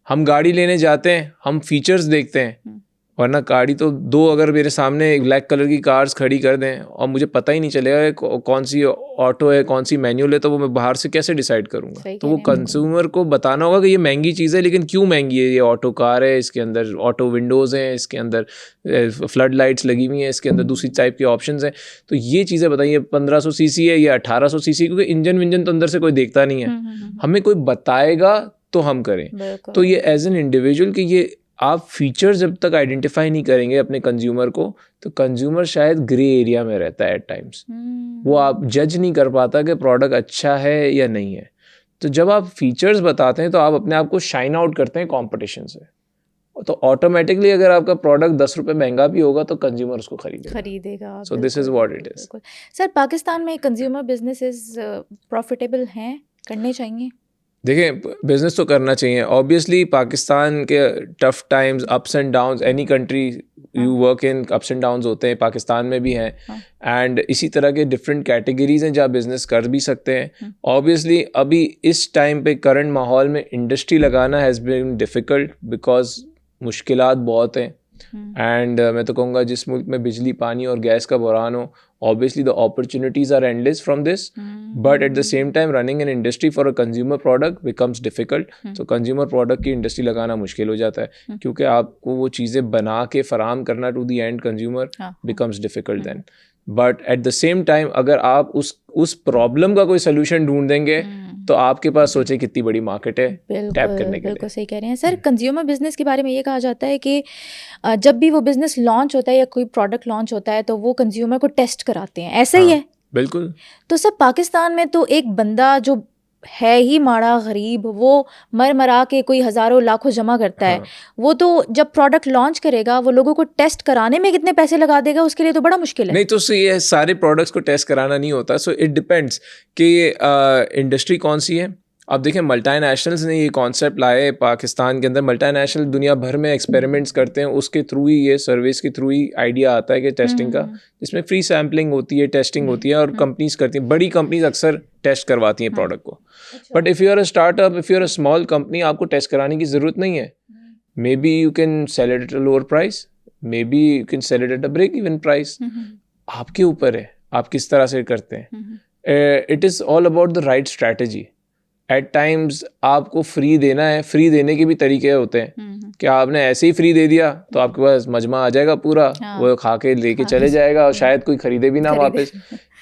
हम गाड़ी लेने जाते हैं, हम फीचर्स देखते हैं, वरना गाड़ी तो 2 अगर मेरे सामने एक ब्लैक कलर की कार्स खड़ी कर दें और मुझे पता ही नहीं चलेगा कौन सी ऑटो है, कौन सी मैनुअल है, तो वो मैं बाहर से कैसे डिसाइड करूँगा? तो वो कंज्यूमर को बताना होगा कि ये महंगी चीज़ है, लेकिन क्यों महंगी है? ये ऑटो कार है, इसके अंदर ऑटो विंडोज़ हैं, इसके अंदर फ्लड लाइट्स लगी हुई हैं, इसके अंदर दूसरी टाइप के ऑप्शंस हैं। तो ये चीज़ें बताइए, 1500 सीसी है या 1800 सीसी, क्योंकि इंजन विंजन तो अंदर से कोई देखता नहीं है, हमें कोई बताएगा तो हम करें। तो ये एज एन इंडिविजुअल कि ये आप फीचर्स जब तक आइडेंटिफाई नहीं करेंगे अपने कंज्यूमर को, तो कंज्यूमर शायद ग्रे एरिया में रहता है एट टाइम्स। वो आप जज नहीं कर पाता कि प्रोडक्ट अच्छा है या नहीं है। तो जब आप फीचर्स बताते हैं तो आप अपने आप को शाइन आउट करते हैं कंपटीशन से। तो ऑटोमेटिकली अगर आपका प्रोडक्ट 10 रुपये महंगा भी होगा तो कंज्यूमर उसको खरीदेगा. सो this is what it is. Sir, Pakistan में कंज्यूमर बिजनेसेस प्रॉफिटेबल हैं, करने चाहिए? देखिए, बिजनेस तो करना चाहिए. ऑब्वियसली पाकिस्तान के tough times, ups and downs, any country you work in, ups and downs होते हैं. पाकिस्तान में भी हैं. एंड इसी तरह के डिफरेंट कैटेगरीज हैं जहाँ बिजनेस कर भी सकते हैं. ऑब्वियसली अभी इस टाइम पे करंट माहौल में इंडस्ट्री लगाना हैज़ बीन डिफ़िकल्ट बिकॉज मुश्किलात बहुत हैं. एंड मैं तो कहूँगा जिस मुल्क में बिजली, पानी और गैस का बुरान हो, obviously the opportunities are endless from this, but at the same time running an industry for a consumer product becomes difficult. So consumer product की industry लगाना मुश्किल हो जाता है क्योंकि आपको वो चीज़ें बना के फराहम करना to the end consumer becomes difficult then. But at the same time अगर आप उस प्रॉब्लम का कोई सोल्यूशन ढूंढ देंगे तो आपके पास सोचे कितनी बड़ी मार्केट है टैप करने के लिए. बिल्कुल सही कह रहे हैं सर. कंज्यूमर बिजनेस के बारे में ये कहा जाता है कि जब भी वो बिजनेस लॉन्च होता है या कोई प्रोडक्ट लॉन्च होता है तो वो कंज्यूमर को टेस्ट कराते हैं, ऐसा ही है? बिल्कुल. तो सर, पाकिस्तान में तो एक बंदा जो है ही माड़ा गरीब, वो मरा के कोई हज़ारों लाखों जमा करता है, वो तो जब प्रोडक्ट लॉन्च करेगा वो लोगों को टेस्ट कराने में कितने पैसे लगा देगा, उसके लिए तो बड़ा मुश्किल है. नहीं, तो ये सारे प्रोडक्ट्स को टेस्ट कराना नहीं होता. सो इट डिपेंड्स कि इंडस्ट्री कौन सी है. अब देखें, मल्टीनेशनल्स ने ये कॉन्सेप्ट लाए पाकिस्तान के अंदर. मल्टीनेशनल दुनिया भर में एक्सपेरिमेंट्स करते हैं, उसके थ्रू ही ये सर्विस के थ्रू ही आइडिया आता है कि टेस्टिंग का, जिसमें फ्री सैम्पलिंग होती है, टेस्टिंग होती है और कंपनीज करती हैं. बड़ी कंपनीज अक्सर टेस्ट करवाती हैं प्रोडक्ट को. But if you are a startup, if you are a small company, आपको टेस्ट कराने की ज़रूरत नहीं है. Maybe you can sell it at a lower price, maybe you can sell it at a break even price. आपके ऊपर है आप किस तरह से करते हैं. It is all about the right strategy. At times आपको फ्री देना है, फ्री देने के भी तरीके होते हैं कि आपने ऐसे ही फ्री दे दिया तो आपके पास मजमा आ जाएगा पूरा, वो खा के लेके चले जाएगा और शायद कोई खरीदे भी ना वापस.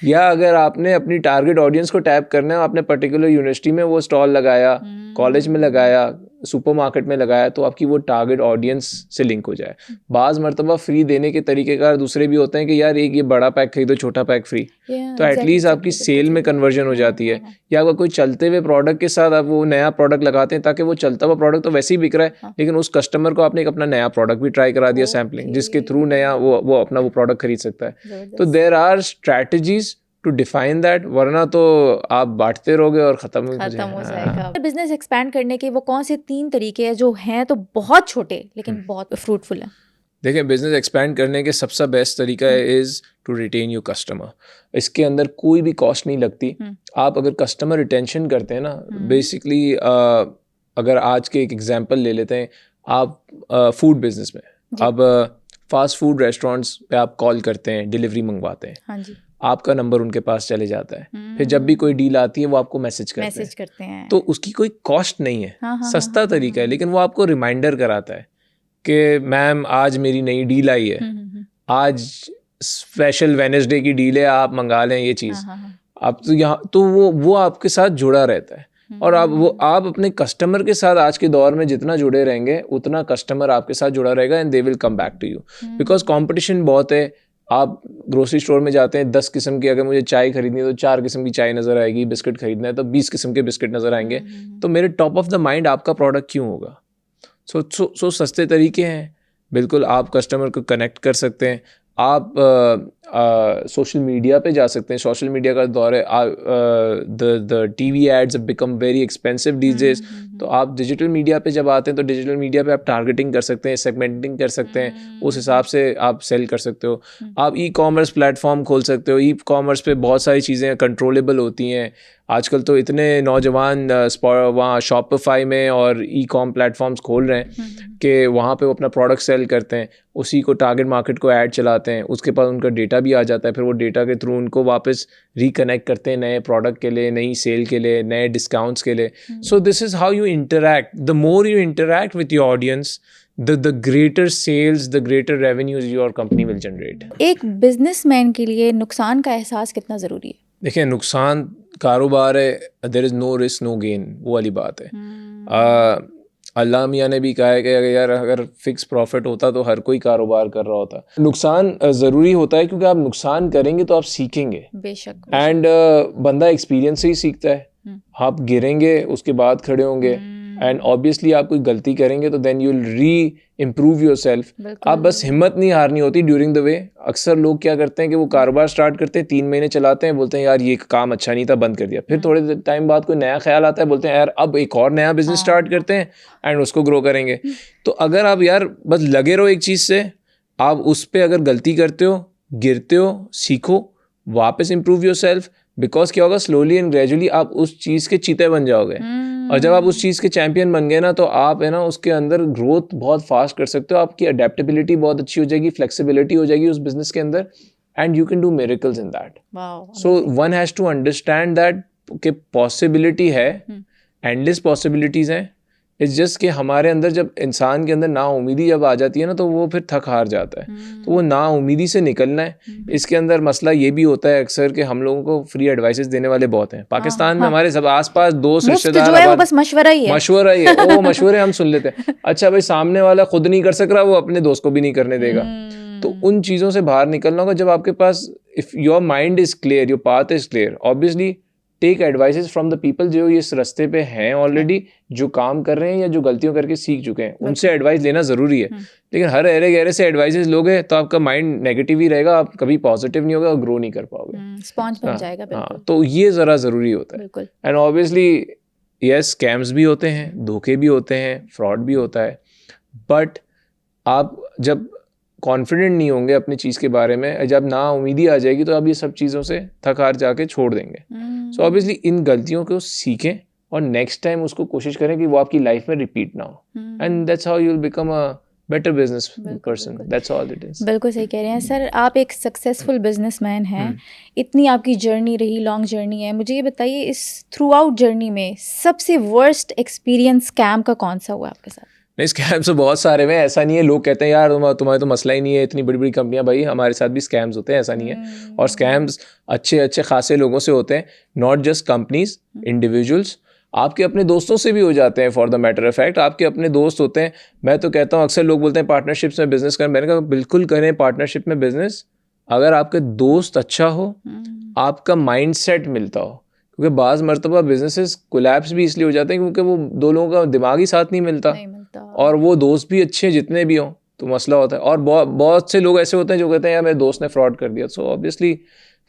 या अगर आपने अपनी टारगेट ऑडियंस को टैप करना है, आपने पर्टिकुलर यूनिवर्सिटी में वो स्टॉल लगाया, कॉलेज में लगाया, सुपरमार्केट में लगाया, तो आपकी वो टारगेट ऑडियंस से लिंक हो जाए. बाज़ मरतबा फ्री देने के तरीक़ेकार दूसरे भी होते हैं कि यार एक ये बड़ा पैक खरीदो, छोटा पैक फ्री, तो एटलीस्ट आपकी सेल में कन्वर्जन हो जाती है. या अगर कोई चलते हुए प्रोडक्ट के साथ आप वो नया प्रोडक्ट लगाते हैं ताकि वो चलता हुआ प्रोडक्ट तो वैसे ही बिक रहा है, लेकिन उस कस्टमर को आपने एक अपना नया प्रोडक्ट भी ट्राई करा दिया सैम्पलिंग, जिसके थ्रू नया वो अपना वो प्रोडक्ट खरीद सकता है. तो there are strategies to define that, वरना तो आप बांटते रहोगे और ख़त्म हो जाएगा. बिजनेस एक्सपैंड करने के वो कौन से 3 तरीके हैं जो हैं तो बहुत छोटे लेकिन बहुत फ्रूटफुल है? देखिए, बिजनेस एक्सपैंड करने के सबसे बेस्ट तरीका is to retain your customer. इसके अंदर कोई भी कॉस्ट नहीं लगती. आप अगर कस्टमर रिटेंशन करते हैं ना, बेसिकली अगर आज के एक एग्जांपल ले लेते हैं, आप फूड बिजनेस में, अब फास्ट फूड रेस्टोरेंट्स पे आप कॉल करते हैं, डिलीवरी मंगवाते हैं. हाँ जी. आपका नंबर उनके पास चले जाता है. फिर जब भी कोई डील आती है वो आपको मैसेज करते हैं. तो उसकी कोई कॉस्ट नहीं है. सस्ता तरीका है, लेकिन वो आपको रिमाइंडर कराता है कि मैम आज मेरी नई डील आई है, आज स्पेशल वेडनेसडे की डील है, आप मंगा लें ये चीज़. आप तो यहाँ तो वो आपके साथ जुड़ा रहता है. और आप अपने कस्टमर के साथ आज के दौर में जितना जुड़े रहेंगे उतना कस्टमर आपके साथ जुड़ा रहेगा and they will come back to you. Because competition बहुत है. आप ग्रोसरी स्टोर में जाते हैं, 10 किस्म की अगर मुझे चाय खरीदनी है तो 4 किस्म की चाय नज़र आएगी, बिस्किट खरीदना है तो 20 किस्म के बिस्किट नज़र आएंगे. तो मेरे टॉप ऑफ द माइंड आपका प्रोडक्ट क्यों होगा. सो सस्ते तरीके हैं. बिल्कुल आप कस्टमर को कनेक्ट कर सकते हैं. आप सोशल मीडिया पे जा सकते हैं. सोशल मीडिया का दौर है. The TV ads become very expensive these days. तो आप डिजिटल मीडिया पे जब आते हैं तो डिजिटल मीडिया पे आप टारगेटिंग कर सकते हैं, सेगमेंटिंग कर सकते हैं, उस हिसाब से आप सेल कर सकते हो. आप ई कॉमर्स प्लेटफॉर्म खोल सकते हो. ई कॉमर्स पे बहुत सारी चीज़ें कंट्रोलेबल होती हैं. आजकल तो इतने नौजवान वहाँ शॉपिफाई में और ई कॉम प्लेटफॉर्म्स खोल रहे हैं कि वहाँ पे वो अपना प्रोडक्ट सेल करते हैं, उसी को टारगेट मार्केट को ऐड चलाते हैं, उसके पास उनका डेटा भी आ जाता है. फिर वो डेटा के थ्रू उनको वापस रिकनेक्ट करते हैं नए प्रोडक्ट के लिए, नई सेल के लिए, नए डिस्काउंट्स के लिए. So this is how you interact. The more you interact with your audience, the greater sales, the greater revenues your company will generate. एक बिजनेसमैन के लिए नुकसान का एहसास कितना ज़रूरी है? देखिए, नुकसान कारोबार है, there is no risk no gain, वो वाली बात है. अल्लाह मियाँ ने भी कहा है कि यार अगर फिक्स प्रॉफिट होता तो हर कोई कारोबार कर रहा होता. नुकसान ज़रूरी होता है क्योंकि आप नुकसान करेंगे तो आप सीखेंगे. बेशक. एंड बंदा एक्सपीरियंस से ही सीखता है. आप गिरेंगे उसके बाद खड़े होंगे. एंड ऑब्वियसली आप कोई गलती करेंगे तो देन यू विल री इम्प्रूव योर सेल्फ। आप बस हिम्मत नहीं हारनी होती ड्यूरिंग द वे। अक्सर लोग क्या करते हैं कि वो कारोबार स्टार्ट करते हैं, 3 महीने चलाते हैं, बोलते हैं यार ये काम अच्छा नहीं था, बंद कर दिया। फिर थोड़े टाइम बाद कोई नया ख्याल आता है, बोलते हैं यार अब एक और नया बिजनेस स्टार्ट करते हैं एंड उसको ग्रो करेंगे। तो अगर आप यार बस लगे रहो एक चीज़ से, आप उस पर अगर गलती करते हो, गिरते हो, सीखो, वापस इम्प्रूव योर सेल्फ, बिकॉज क्या होगा, स्लोली एंड ग्रेजुअली आप उस चीज़ के चीते बन जाओगे। और जब आप उस चीज़ के चैंपियन बन गए ना, तो आप है ना उसके अंदर ग्रोथ बहुत फास्ट कर सकते हो। आपकी अडेप्टेबिलिटी बहुत अच्छी हो जाएगी, फ्लेक्सिबिलिटी हो जाएगी उस बिजनेस के अंदर, and you can do miracles in that. So one has to understand that कि पॉसिबिलिटी है, एंडलेस पॉसिबिलिटीज़ हैं। इट्स जस्ट कि हमारे अंदर जब इंसान के अंदर नाउमीदी जब आ जाती है ना, तो वो फिर थक हार जाता है। तो वो नाउमीदी से निकलना है। इसके अंदर मसला ये भी होता है अक्सर कि हम लोगों को फ्री एडवाइसेस देने वाले बहुत हैं पाकिस्तान में। हमारे सब आसपास दोस्त रिश्तेदार जो है वो बस मशवरा ही है, वो मशवरे हम सुन लेते हैं। अच्छा भाई, सामने वाला खुद नहीं कर सक रहा, वो अपने दोस्त को भी नहीं करने देगा। तो उन चीज़ों से बाहर निकलना होगा जब आपके पास, if your mind is clear, your path is clear, obviously take advices from the people जो इस रास्ते पे हैं ऑलरेडी, जो काम कर रहे हैं या जो गलतियों करके सीख चुके हैं, उनसे एडवाइस लेना ज़रूरी है। लेकिन हर अरे गहरे से एडवाइसेस लोगे तो आपका माइंड नेगेटिव ही रहेगा, आप कभी पॉजिटिव नहीं होगा और ग्रो नहीं कर पाओगे, स्पॉन्ज बन जाएगा। बिल्कुल। तो ये ज़रा ज़रूरी होता है। एंड ऑब्वियसली यस, स्कैम्स भी होते हैं, धोखे भी होते हैं, फ्रॉड भी होता है, बट आप जब कॉन्फिडेंट नहीं होंगे अपनी चीज़ के बारे में, जब ना उम्मीदी आ जाएगी, तो आप ये सब चीज़ों से थक हार जाके छोड़ देंगे। सो ऑब्वियसली इन गलतियों को सीखें और नेक्स्ट टाइम उसको कोशिश करें कि वो आपकी लाइफ में रिपीट ना हो, and that's how you will become a better business person. That's all it is. बिल्कुल सही कह रहे हैं सर, आप एक सक्सेसफुल बिजनेसमैन हैं, इतनी आपकी जर्नी रही, लॉन्ग जर्नी है। मुझे ये बताइए, इस थ्रू आउट जर्नी में सबसे वर्स्ट एक्सपीरियंस स्कैम का कौन सा हुआ आपके साथ? नहीं, स्कैम्स तो बहुत सारे हैं, ऐसा नहीं है। लोग कहते हैं यार तुम्हारे तो मसला ही नहीं है, इतनी बड़ी बड़ी कंपनियां, भाई हमारे साथ भी स्कैम्स होते हैं, ऐसा नहीं है। और स्कैम्स अच्छे खासे लोगों से होते हैं, नॉट जस्ट कंपनीज, इंडिविजुअल्स, आपके अपने दोस्तों से भी हो जाते हैं। For the matter of fact आपके अपने दोस्त होते हैं। मैं तो कहता हूँ, अक्सर लोग बोलते हैं पार्टनरशिप्स में बिजनेस करें, मैंने कहा बिल्कुल करें पार्टनरशिप में बिजनेस, अगर आपके दोस्त अच्छा हो, आपका माइंड सेट मिलता हो। क्योंकि बाज़ मरतबा बिजनेसेस कोलैप्स भी इसलिए हो जाते हैं क्योंकि वो दो लोगों का दिमाग ही साथ नहीं मिलता, और वो दोस्त भी अच्छे जितने भी हों, तो मसला होता है। और बहुत से लोग ऐसे होते हैं जो कहते हैं यार मेरे दोस्त ने फ्रॉड कर दिया। सो ऑब्वियसली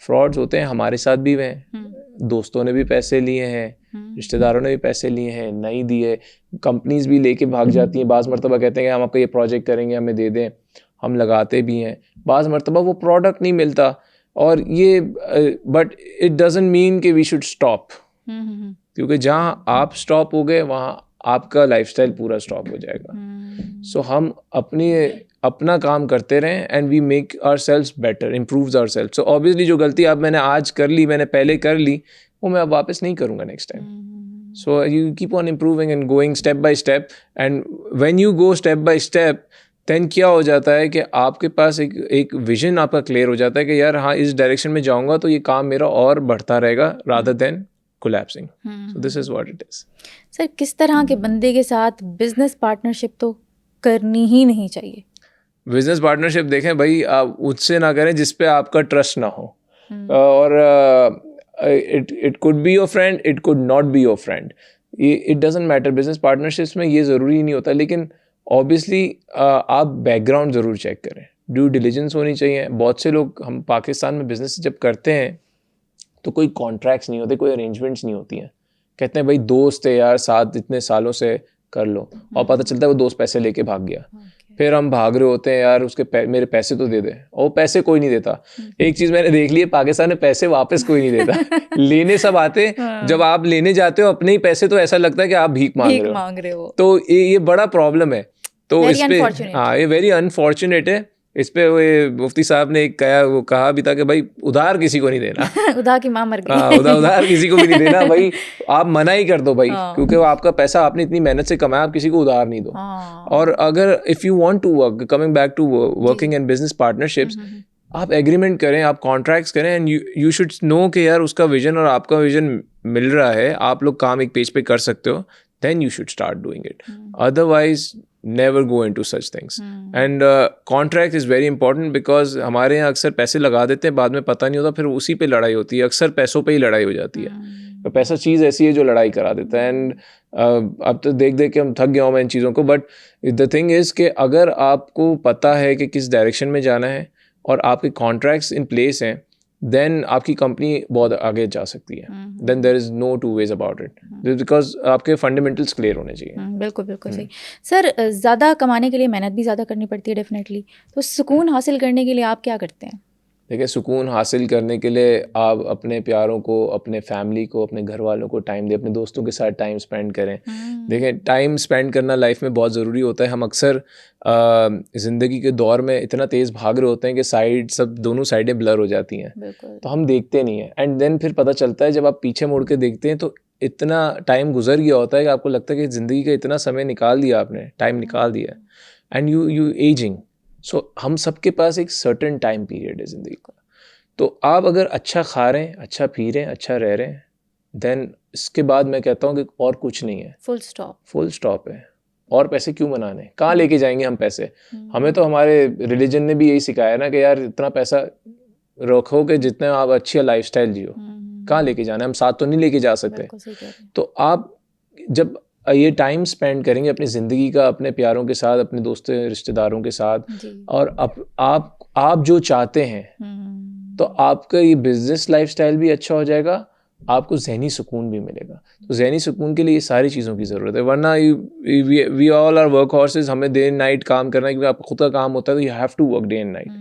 फ्रॉड्स होते हैं, हमारे साथ भी हुए हैं, दोस्तों ने भी पैसे लिए हैं, रिश्तेदारों ने भी पैसे लिए हैं, नहीं दिए, कंपनीज भी लेके भाग जाती हैं। बाज़ मरतबा कहते हैं कि हम आपका ये प्रोजेक्ट करेंगे, हमें दे दें, हम लगाते भी हैं। बाज़ मरतबा वो प्रोडक्ट नहीं मिलता, और ये बट इट डजंट मीन कि वी शुड स्टॉप, क्योंकि जहाँ आप स्टॉप हो गए वहाँ आपका लाइफस्टाइल पूरा स्टॉप हो जाएगा। सो हम अपना काम करते रहें, and we make ourselves better, improves ourselves. So obviously जो गलती अब मैंने आज कर ली, मैंने पहले कर ली, वो मैं अब वापस नहीं करूँगा next time. So you keep on improving and going step by step, and when you go step by step, then क्या हो जाता है कि आपके पास एक विजन आपका क्लियर हो जाता है कि यार हाँ, इस डायरेक्शन में जाऊँगा तो ये काम मेरा और बढ़ता रहेगा, rather than collapsing. So this is what it is. Sir, किस तरह के बंदे के साथ बिजनेस पार्टनरशिप तो करनी ही नहीं चाहिए? बिजनेस पार्टनरशिप देखें भाई, आप उससे ना करें जिस पे आपका ट्रस्ट ना हो, और it could be your friend, it could not be your friend, it doesn't matter. Business partnerships में ये ज़रूरी नहीं होता, लेकिन ऑब्वियसली आप बैकग्राउंड ज़रूर चेक करें, ड्यू डिलिजेंस होनी चाहिए। बहुत से लोग, हम पाकिस्तान में बिजनेस जब करते हैं तो कोई कॉन्ट्रैक्ट्स नहीं होते, कोई अरेंजमेंट्स नहीं होती हैं। कहते हैं भाई दोस्त है यार, साथ इतने सालों से कर लो, और पता चलता है वो दोस्त पैसे लेके भाग गया। फिर हम भाग रहे होते हैं यार उसके मेरे पैसे तो दे दे, और पैसे कोई नहीं देता। एक चीज़ मैंने देख ली है, पाकिस्तान में पैसे वापस कोई नहीं देता। लेने सब आते, जब आप लेने जाते हो अपने ही पैसे, तो ऐसा लगता है कि आप भीख मांग रहे हो। तो ये बड़ा प्रॉब्लम है। तो इस पे हाँ, ये वेरी अनफॉर्चुनेट है। इस पे वो मुफ्ती साहब ने वो कहा भी था कि भाई उधार किसी को नहीं देना। उधार की माँ मर गई। उधार किसी को भी नहीं देना भाई, आप मना ही कर दो भाई, क्योंकि वो आपका पैसा आपने इतनी मेहनत से कमाया, आप किसी को उधार नहीं दो। और अगर if you want to work, coming back to working in business partnerships, आप एग्रीमेंट करें, आप कॉन्ट्रैक्ट्स करें, एंड यू शुड नो कि यार उसका विजन और आपका विजन मिल रहा है, आप लोग काम एक पेज पे कर सकते हो, then you should start doing it. Otherwise never go into such things. And contract is very important because हमारे यहाँ अक्सर पैसे लगा देते हैं, बाद में पता नहीं होता, फिर उसी पे लड़ाई होती है. अक्सर पैसों पे ही लड़ाई हो जाती है. तो पैसा चीज़ ऐसी है जो लड़ाई करा देता है. एंड अब तो देख देख के हम थक गए हूँ मैं इन चीज़ों को. बट द थिंग इज़ कि अगर आपको पता है कि किस डायरेक्शन में जाना है और आपके कॉन्ट्रैक्ट्स इन प्लेस हैं, देन आपकी कंपनी बहुत आगे जा सकती है. Then there is no two ways about it, because आपके फंडामेंटल्स क्लियर होने चाहिए. बिल्कुल बिल्कुल सही. सर, ज़्यादा कमाने के लिए मेहनत भी ज़्यादा करनी पड़ती है डेफिनेटली. तो सुकून हासिल करने के लिए आप क्या करते हैं? देखिए, सुकून हासिल करने के लिए आप अपने प्यारों को, अपने फैमिली को, अपने घर वालों को टाइम दें, अपने दोस्तों के साथ टाइम स्पेंड करें. देखें, टाइम स्पेंड करना लाइफ में बहुत ज़रूरी होता है. हम अक्सर ज़िंदगी के दौर में इतना तेज़ भाग रहे होते हैं कि दोनों साइडें ब्लर हो जाती हैं, तो हम देखते नहीं हैं. एंड देन फिर पता चलता है जब आप पीछे मुड़ के देखते हैं तो इतना टाइम गुजर गया होता है कि आपको लगता है कि ज़िंदगी का इतना समय निकाल दिया आपने, टाइम निकाल दिया. And you ageing. सो हम सबके पास एक सर्टेन टाइम पीरियड है ज़िंदगी का. तो आप अगर अच्छा खा रहे हैं, अच्छा पी रहे हैं, अच्छा रह रहे हैं, देन इसके बाद मैं कहता हूँ कि और कुछ नहीं है. फुल स्टॉप है. और पैसे क्यों बनाने, कहाँ लेके जाएंगे हम पैसे? हमें तो हमारे रिलीजन ने भी यही सिखाया ना कि यार इतना पैसा रखो कि जितना आप अच्छी लाइफस्टाइल जियो. कहाँ लेके जाना है? हम साथ तो नहीं लेके जा सकते. तो आप जब ये टाइम स्पेंड करेंगे अपनी ज़िंदगी का, अपने प्यारों के साथ, अपने दोस्तों रिश्तेदारों के साथ, और आप जो चाहते हैं, तो आपका ये बिजनेस लाइफस्टाइल भी अच्छा हो जाएगा, आपको ज़हनी सुकून भी मिलेगा. तो ज़हनी सुकून के लिए ये सारी चीज़ों की ज़रूरत है. वरना we all are work horses. हमें डे एंड नाइट काम करना है क्योंकि आपका खुद का काम होता है, तो you have to work day and night.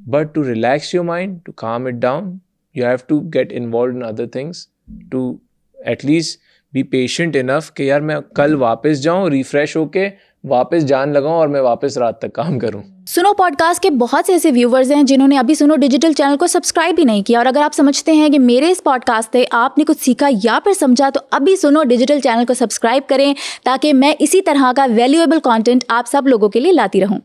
But to relax your mind, to calm it down, you have to get involve in other things, to at least be patient enough कि यार मैं कल वापस जाऊं, रिफ्रेश होके वापस जान लगाऊं और मैं वापस रात तक काम करूं. सुनो पॉडकास्ट के बहुत से ऐसे व्यूवर्स हैं जिन्होंने अभी सुनो डिजिटल चैनल को सब्सक्राइब भी नहीं किया. और अगर आप समझते हैं कि मेरे इस पॉडकास्ट से आपने कुछ सीखा या फिर समझा, तो अभी सुनो डिजिटल चैनल को सब्सक्राइब करें ताकि मैं इसी तरह का वैल्यूएबल कंटेंट आप सब लोगों के लिए लाती रहूं.